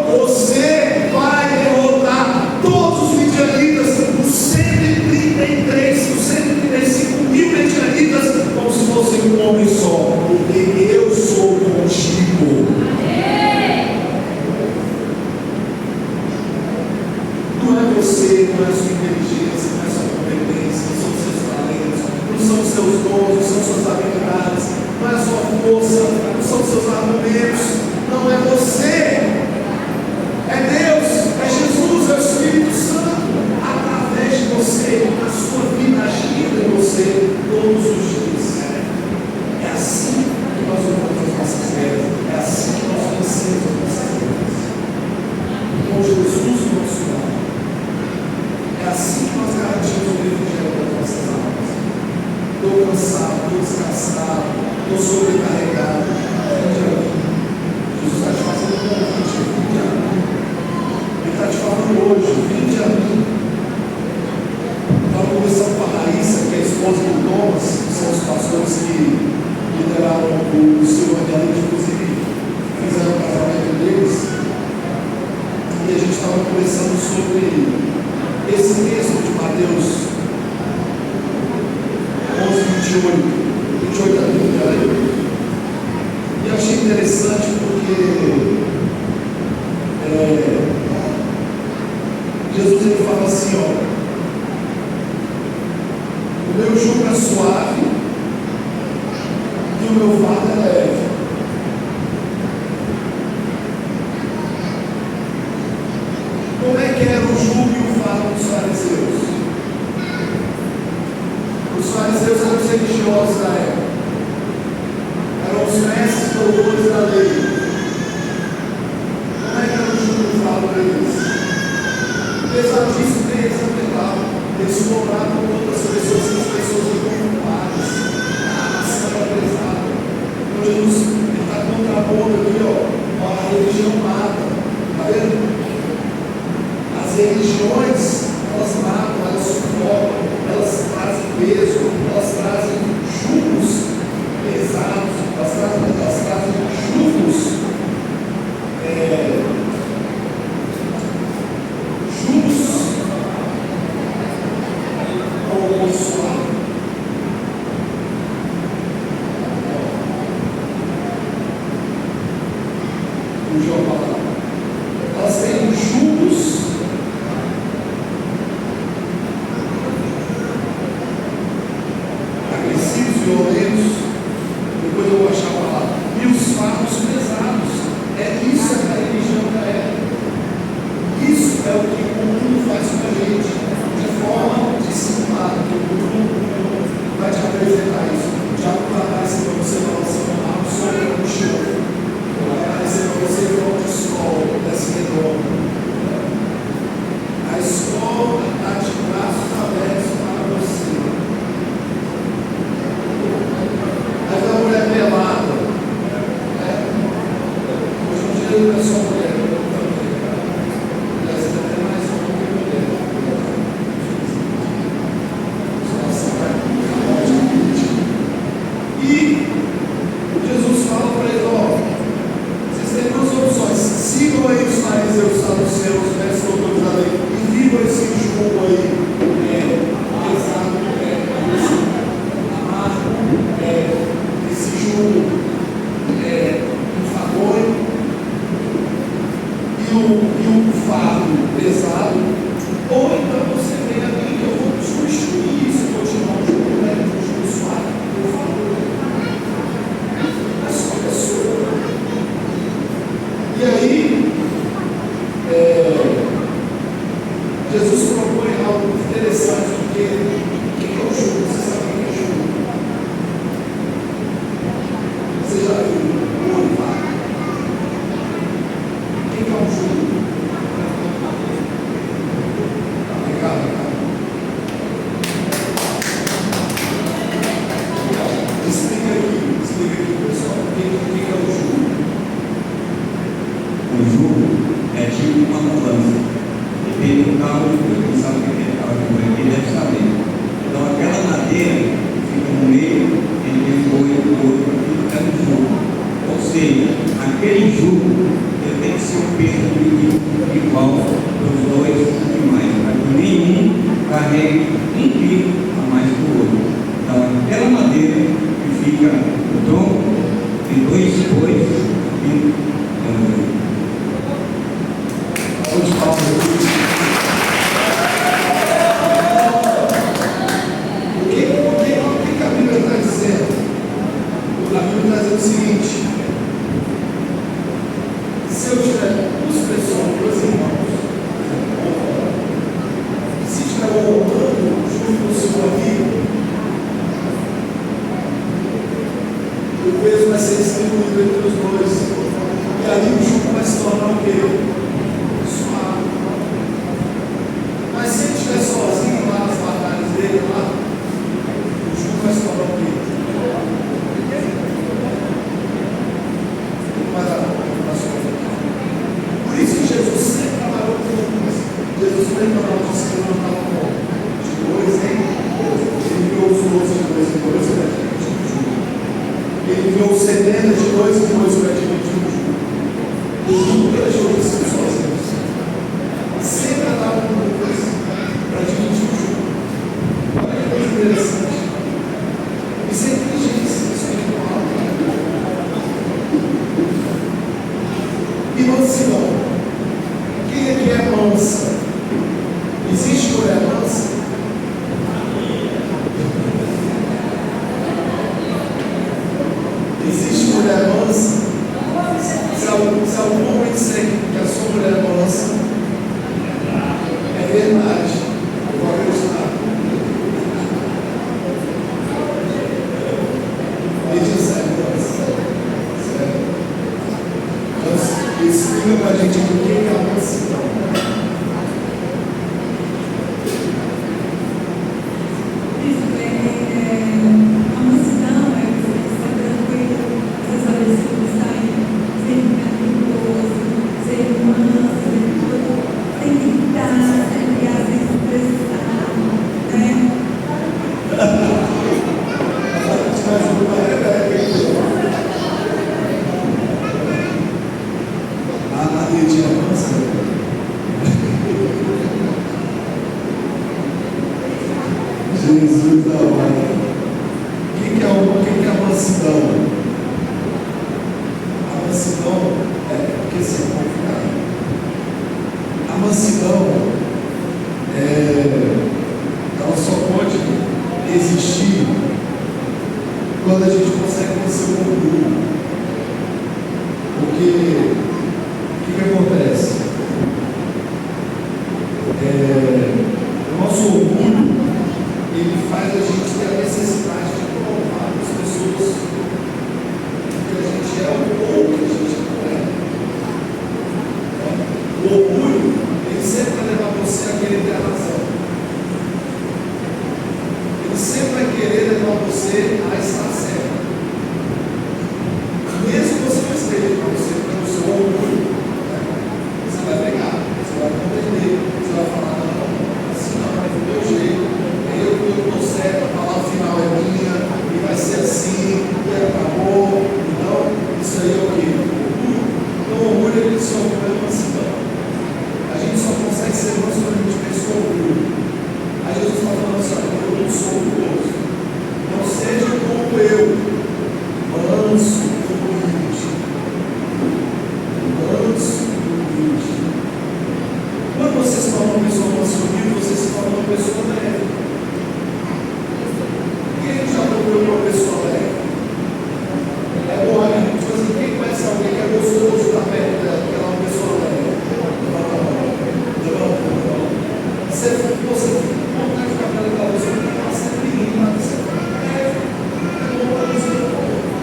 você vai derrotar todos os midianitas, os 133, os 135 mil midianitas, como se fosse um homem só. Porque eu sou contigo. Não é você, não é a sua inteligência, não é a sua competência, não são os seus talentos, não são os seus dons, não são suas habilidades, não é a sua força, não são os seus argumentos, não é você, é Deus, é Jesus, é o Espírito Santo, através de você, a sua vida agindo em você todos os dias. É assim que nós olhamos as nossas vidas, é assim que nós vencemos as nossas vidas. Com Jesus no nosso lado. É assim que nós garantimos o refrigério das nossas almas. Estou cansado, estou desgastado, estou sobrecarregado. Jesus está te fazendo um convite, vinde a mim. Ele está te falando hoje, vinde a mim. Estava conversando com a Raíssa, que é a esposa do Thomas, que são os pastores que lideraram o Silvio Angelino, inclusive fizeram o casamento deles. E a gente estava conversando sobre esse texto de Mateus 11, 28 a 30. E eu achei interessante porque Jesus ele fala assim: ó, o meu jugo é suave e o meu fardo é leve. Como é que era o jugo e o fardo dos fariseus? Os fariseus eram os religiosos da época, eram os mestres doutores da lei. Como é que era o jugo e o fardo para eles? Pesadíssimo, eles apertavam, eles cobravam outras pessoas, que as pessoas ficam ocupadas. A ação era pesada. Então Jesus está contrapondo aqui, ó, a religião mata, está vendo? As religiões, elas matam, elas sufocam, elas trazem peso, elas trazem jugos pesados, elas trazem jugos como suave. Fugiu a palavra. Elas têm jugos fica o dom e dois depois e Vamos falar o que a Bíblia está dizendo? A Bíblia está dizendo o seguinte: se eu tiver duas pessoas, dois irmãos, se tiver um romano junto com o seu amigo, o peso vai ser distribuído entre os dois. E ali o jugo vai se tornar o quê? Suave. Mas se ele estiver sozinho lá nas batalhas dele, lá, o jugo vai se tornar o quê? Não vai dar conta. Por isso que Jesus sempre trabalhou com grupos. Jesus sempre trabalhou com os que não estavam bom. De dois em dois. Ele enviou os outros de dois em dois para dividir o jugo. Ele enviou 70 de dois em dois para dividir o jugo. O jugo deixou de ser sozinhos. Sempre andava com grupos para dividir o jugo. Olha que coisa interessante. Isso é inteligência espiritual. E mansidão. Quem aqui é mansa? Existe mulher mansa? Existe mulher mansa? Se algum homem disser que a sua mulher é mansa, é verdade. Eu vou acreditar. Me diz sério. Então, explica pra gente o que é a mansidão. A mansidão é você estar tranquilo, você sabe se sai, sem ficar nervoso, sem manso, sem gritar, sem brigar, sem se estressar, né? A Lidinha mansa. Jesus da hora. O que é a mansidão? A mansidão é porque você pode ficar. A mansidão ela só pode existir quando a gente consegue vencer o orgulho. Porque o que acontece? O nosso orgulho ele faz a gente ter a necessidade de provar para as pessoas que a gente é ou que a gente não é. O orgulho, ele sempre vai levar você a querer ter a razão. Ele sempre vai querer levar você a estar certo. Mesmo que você não esteja para você, pelo seu orgulho, você vai pegar, você vai compreender, você vai falar, não, assim não, é do meu jeito. Eu estou certo, a palavra final é minha, e vai ser assim, e acabou. Então, isso aí é o quê? Orgulho. Então, o orgulho ele se opõe à mansidão. A gente só consegue ser manso quando a gente pensa no orgulho. Aí Jesus está falando assim: eu não sou orgulhoso. Não seja como eu, manso e humilde. Manso e humilde. Quando você se torna uma pessoa mansa e humilde, você se torna uma pessoa leve. Quem já procurou uma pessoa leve? É bom, amigo. Tipo assim, quem conhece alguém que é gostoso estar perto dela, porque ela é uma pessoa leve? Levanta a mão. Você fica com vontade de ficar perto daquela pessoa, porque ela sempre rima, você fica leve. É bom para você.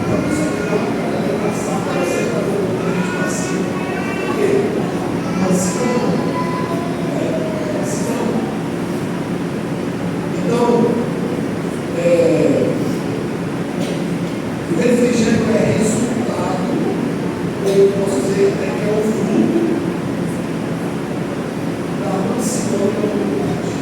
Para você ficar com ela, ela é engraçada, ela sempre está voltando a gente para cima. Por quê? Mansidão. Mansidão. Então, o refrigério é resultado, ou posso dizer até que é o fruto da mansidão e da humildade.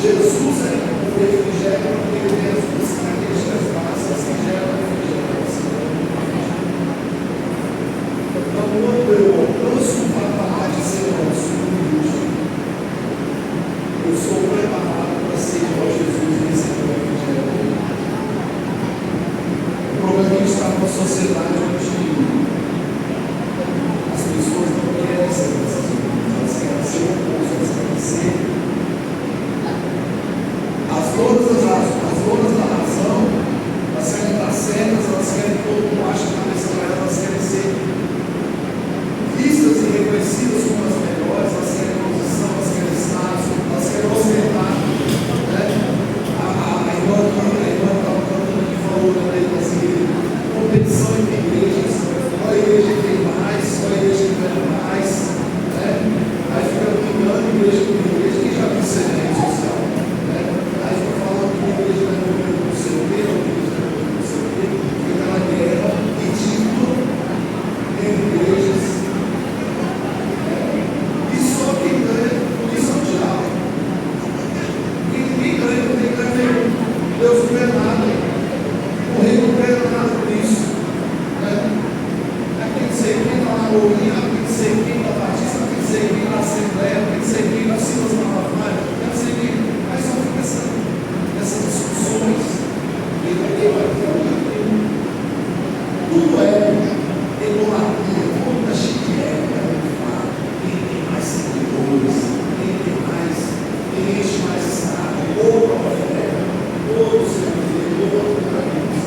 Jesus é o refrigério porque ele tem as duas características básicas que geram refrigério. Então, quando eu alcanço o patamar de ser manso e humilde, eu sou preparado para ser igual a Jesus e receber o refrigério. sociedade hoje, as pessoas não querem ser dessas coisas, elas querem ser o oposto, elas querem ser as donas da razão, elas querem estar certas, elas querem que todo mundo ache a cabeça para elas querem ser vistas e reconhecidas como as melhores, elas querem posição, elas querem status, elas querem ostentar, né? A irmã estava cantando aqui, falou também assim, competição entre igrejas, só a igreja que tem mais, só a igreja que tem mais, né? Aí fica brigando igreja com igreja, quem já viu isso na rede social, né? Aí fica falando que a igreja vai morrer com o seu Deus, a igreja vai morrer com o seu Deus, fica aquela guerra ridícula entre igrejas. E só quem ganha, isso é o diabo. Ninguém ganha, não tem ganho nenhum. Deus não ganha nada. O rei não ganha nada por isso. Né? Tem que ser quem está na Lourinha, tem que ser quem está Batista, tem que ser quem está na Assembleia, tem que ser quem está Silas Malafaia, tem que ser quem. Aí só fica essas discussões. E daí vai ter tudo é idolatria, tudo está cheio de época, quem tem mais seguidores, quem tem mais, quem enche mais estado, ou profeta, ou servidor, ou caminhos.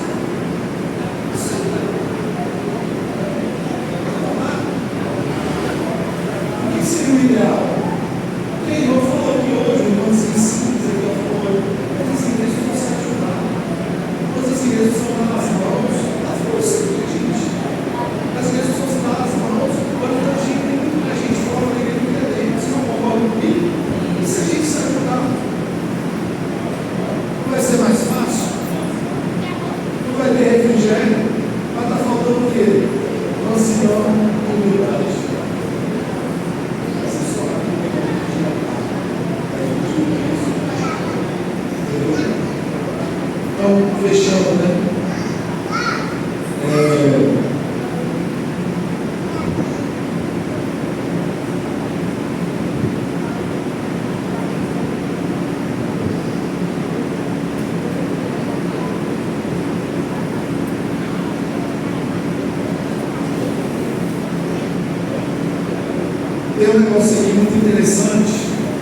O que seria o ideal? Quem irmão falou aqui hoje, irmãozinho simples, aqui falou, as igrejas não se ajudar. Todas as igrejas são nas mãos da força de gente. As igrejas são nas mãos, quando a gente tem muita gente fora da igreja que é dentro, vocês não concordam comigo? E se a gente se ajudar, não vai ser mais fácil? Não vai ter refrigério? Vai estar faltando o quê? Mansidão e humildade. Essa é só a então, fechando, né? Tem um negócio aqui muito interessante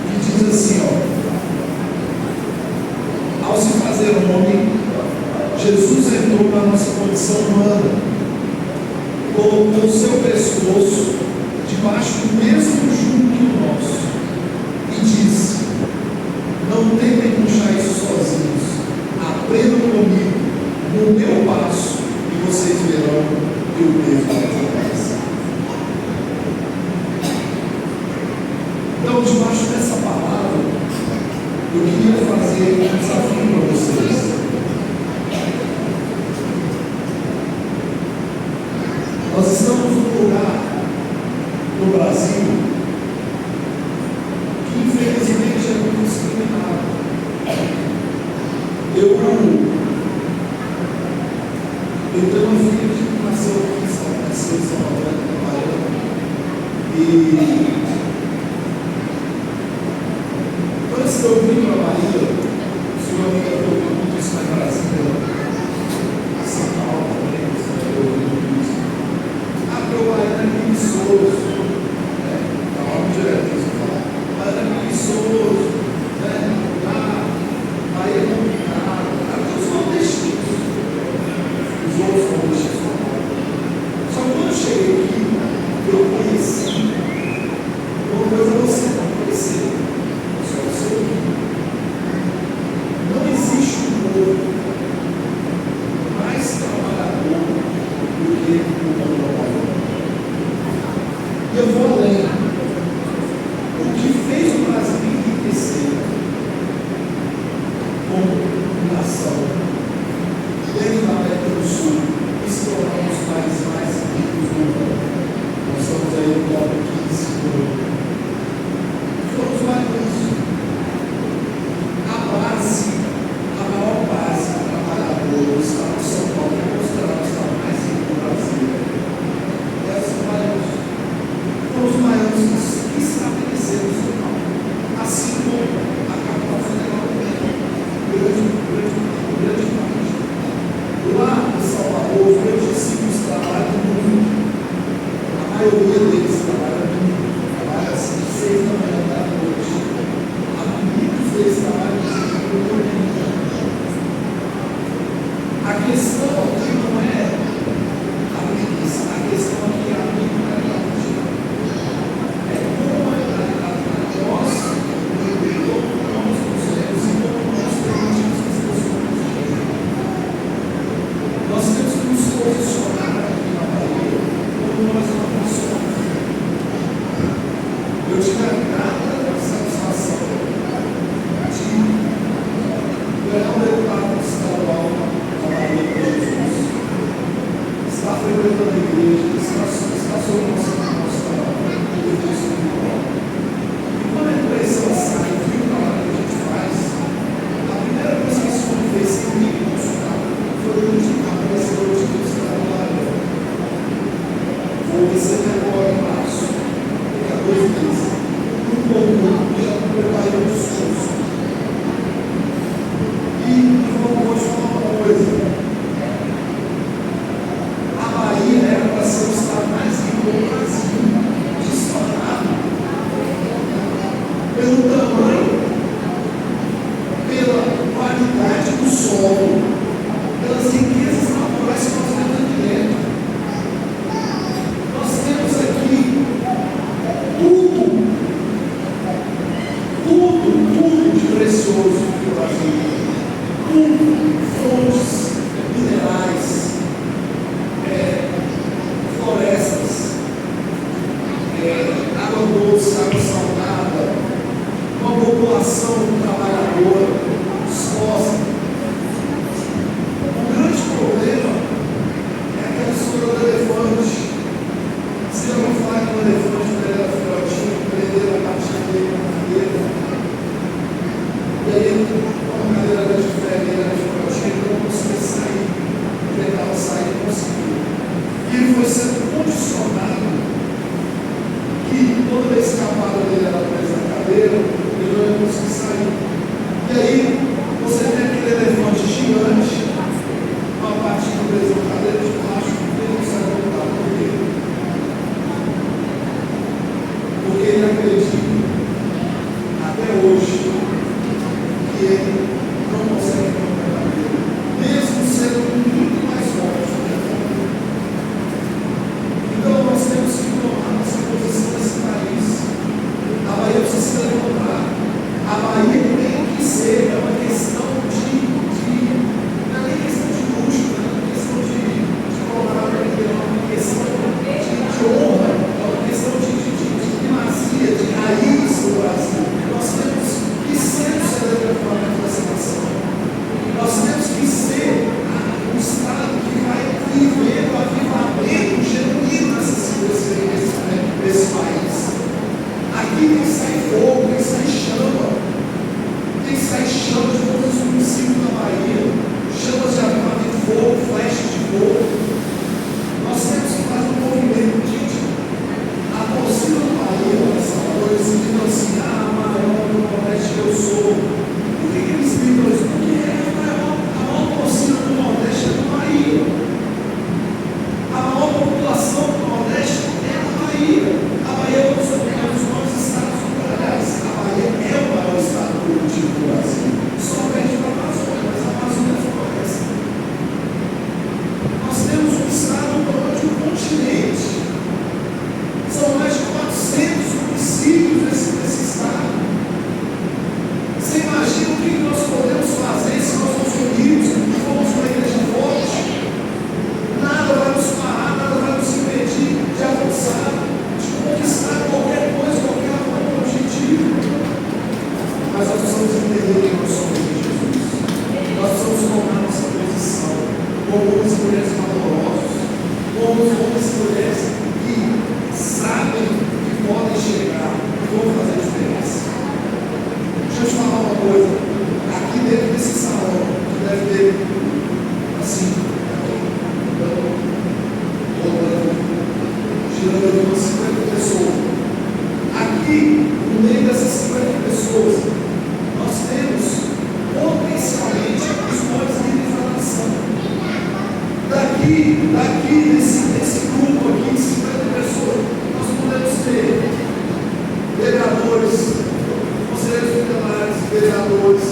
que diz assim, ó. Ao se fazer homem, Jesus entrou na nossa condição humana, colocou o seu pescoço debaixo do mesmo jugo que o nosso e disse: não tentem puxar isso sozinhos, aprendam comigo no meu passo e vocês verão que o mesmo acontece. Então, debaixo dessa palavra, eu queria fazer um desafio para vocês. Nós estamos num lugar no Brasil que infelizmente é muito discriminado. Eu tenho uma filha que nasceu aqui em São Paulo, na Bahia, e antes de eu vir para a Bahia, o senhor me deu muito isso na Brasília, São Paulo também, o senhor me deu muito isso. Porque o Bahia é preguiçoso, né? Estava muito direto isso, o Bahia é preguiçoso, né? Bahia é complicado, os nordestinos, os outros nordestinos. Só que quando eu cheguei aqui, eu conheci uma coisa que você não conheceu. Não existe um povo mais trabalhador do que o povo trabalhador. E eu vou além. O que fez o Brasil enriquecer como nação, dentro da América do Sul, e se tornar um dos países mais ricos do mundo. Nós estamos aí no top 15 do mundo. Foram os maiores. A maior base do trabalhador do estado de São Paulo, que é considerado o estado mais rico do Brasil, é os baianos. Foram os baianos que estabeleceram o São Paulo, assim como a capital federal também, o grande uma cadeira de fé, eu achei que eu não conseguia sair. Eu tentava sair e não conseguia. E ele foi sendo condicionado que toda vez que a escapada dele era presa na cadeira, ele não ia conseguir sair. E aí, você tem aquele elefante gigante, uma patinha presa na cadeira de baixo, ele não sai voltar por ele. Porque ele acredita, até hoje, que ele não consegue voltar a cadeira, mesmo sendo muito mais forte do que a cadeira. Então, nós temos que tomar nossa posição nesse país. A Bahia precisa se levantar. A Bahia tem que ser uma questão não é nem questão de luxo, não é nem questão de colocar na igreja, é uma questão de honra, é uma questão de primazia, de raiz do Brasil. Nós temos que ser o celebramento dessa nação. Nós temos que ser um Estado que vai viver o avivamento genuíno nesse país. Aqui tem que sair fogo, tem que sair chama. Tem que sair chama de todos os municípios da Bahia. Chamas de avivamento, fogo, flecha de fogo. Nós temos que fazer um movimento de a torcida do Bahia, Salvador, eles gritam assim, maior do Nordeste que eu sou. Por que eles gritam isso? Porque a maior torcida do Nordeste é do Bahia. A maior população do Nordeste é a Bahia. A Bahia é um dos maiores estados do Brasil. A Bahia é o maior estado produtivo do Brasil. Só perde para a Amazônia, mas a Amazônia floresce. Nós temos um estado onde o continente. São mais de 400 municípios nesse estado. Você imagina o que nós podemos fazer se nós nos unirmos e formos uma igreja forte? Nada vai nos parar, nada vai nos impedir de avançar, de conquistar qualquer coisa, qualquer objetivo. Mas nós precisamos entender quem nós somos em Jesus. Nós precisamos tomar nossa posição como homens e mulheres valorosos, como homens e mulheres que sabem que podem chegar e vão fazer diferença. Deixa eu te falar uma coisa. Aqui dentro desse salão, que deve ter, assim, girando ali umas 50 pessoas. Aqui, no meio dessas 50 pessoas, nós temos potencialmente os maiores líderes da nação. Daqui desse grupo aqui de 50 pessoas, nós podemos ter vereadores, conselheiros tutelares, vereadores,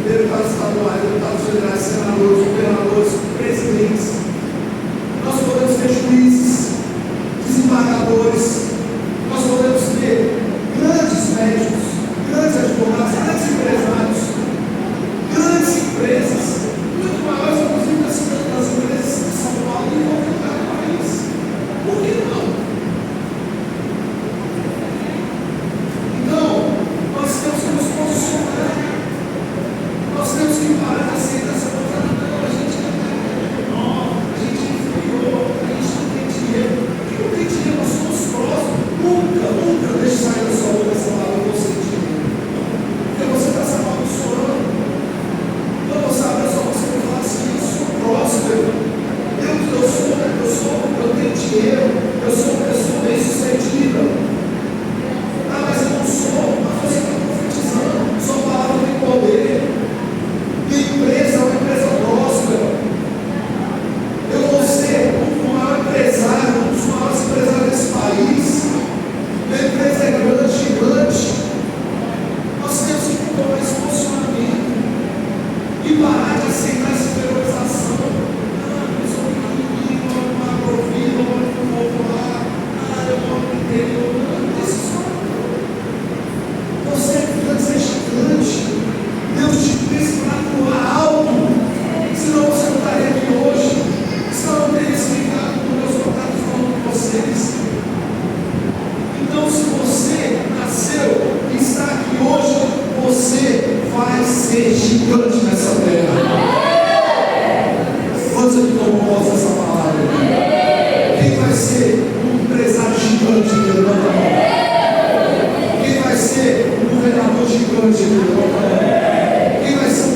deputados estaduais, deputados federais, senadores, governadores, presidentes. Nós podemos ter juízes, desembargadores, nós podemos ter grandes médicos, grandes advogados, grandes empresários, grandes empresas, muito maiores, inclusive das empresas de São Paulo e qualquer lugar do país. Por que não? Então, nós temos que nos posicionar. Nós temos que parar de aceitar essa coisa. Não, a gente não tem menor, a gente é inferior, a gente não tem dinheiro. Por que não tem dinheiro? Nós somos próximos. Nunca deixe sair da sua boca essa palavra que você tem dinheiro. Porque você está se amaldiçoando. Quando você abre a sua boca, você vai falar assim: eu sou próspero. Eu tenho dinheiro, eu sou uma pessoa bem sucedida. Mas eu não sou, mas você está profetizando. Sua palavra tem poder. Minha empresa é uma empresa próspera. Eu vou ser o maior empresário, um dos maiores empresários desse país. Minha empresa é grande, gigante. Nós temos que tomar esse posicionamento e parar de aceitar essa superiorização. Eu sou pequenininho, eu moro numa agrovila, eu moro num povo lá, eu moro no interior. Não, isso só. Você é grande, você é gigante. Deus te fez para atuar alto. Senão você não estaria aqui hoje. Senão não teria explicado como Deus está falando com vocês. Então, se você nasceu e está aqui hoje, você vai ser gigante nessa terra. Quantos aqui tomam posse dessa palavra? Quem vai ser um empresário gigante? Levanta a mão. Quem vai ser um governador gigante? Levanta a mão. Quem vai ser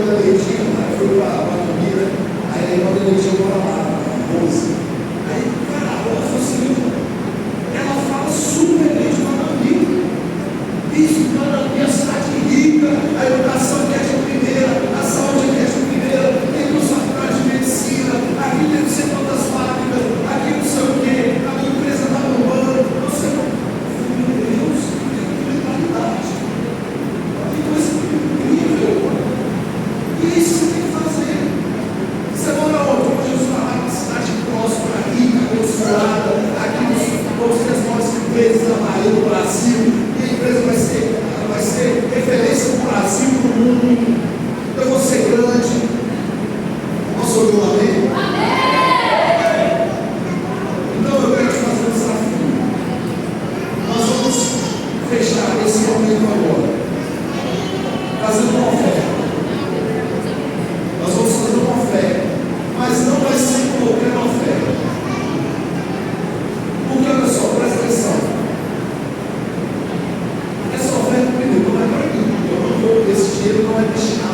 da Leitinha, aí fui para a Turquia, aí a irmã da Leitinha mora lá, Rose. Aí, cara, a Rose é o seguinte, ela fala super bem de Manambi. Isso, Manambi é a cidade rica, a educação que é de primeira, a saúde que é de primeira, tem curso de medicina, aqui tem não sei quantas fábricas, aqui não sei o quê, a minha empresa está bombando, não sei o quê. Meu Deus, que mentalidade. Que coisa incrível. E é isso que você tem que fazer. Você mora onde? Como Jesus fala, uma cidade próspera, rica, abençoada, aqui nos 3 maiores empresas da Bahia, do Brasil, e a empresa vai ser referência no Brasil, no mundo. Eu vou ser grande. Posso ouvir um amém? Então eu quero te fazer um desafio. Nós vamos fechar esse momento agora, fazendo uma oferta. Nós vamos fazer uma oferta, mas não vai ser qualquer oferta. Porque, olha só, presta atenção. Essa oferta, primeiro, não é para mim. Esse dinheiro não é destinado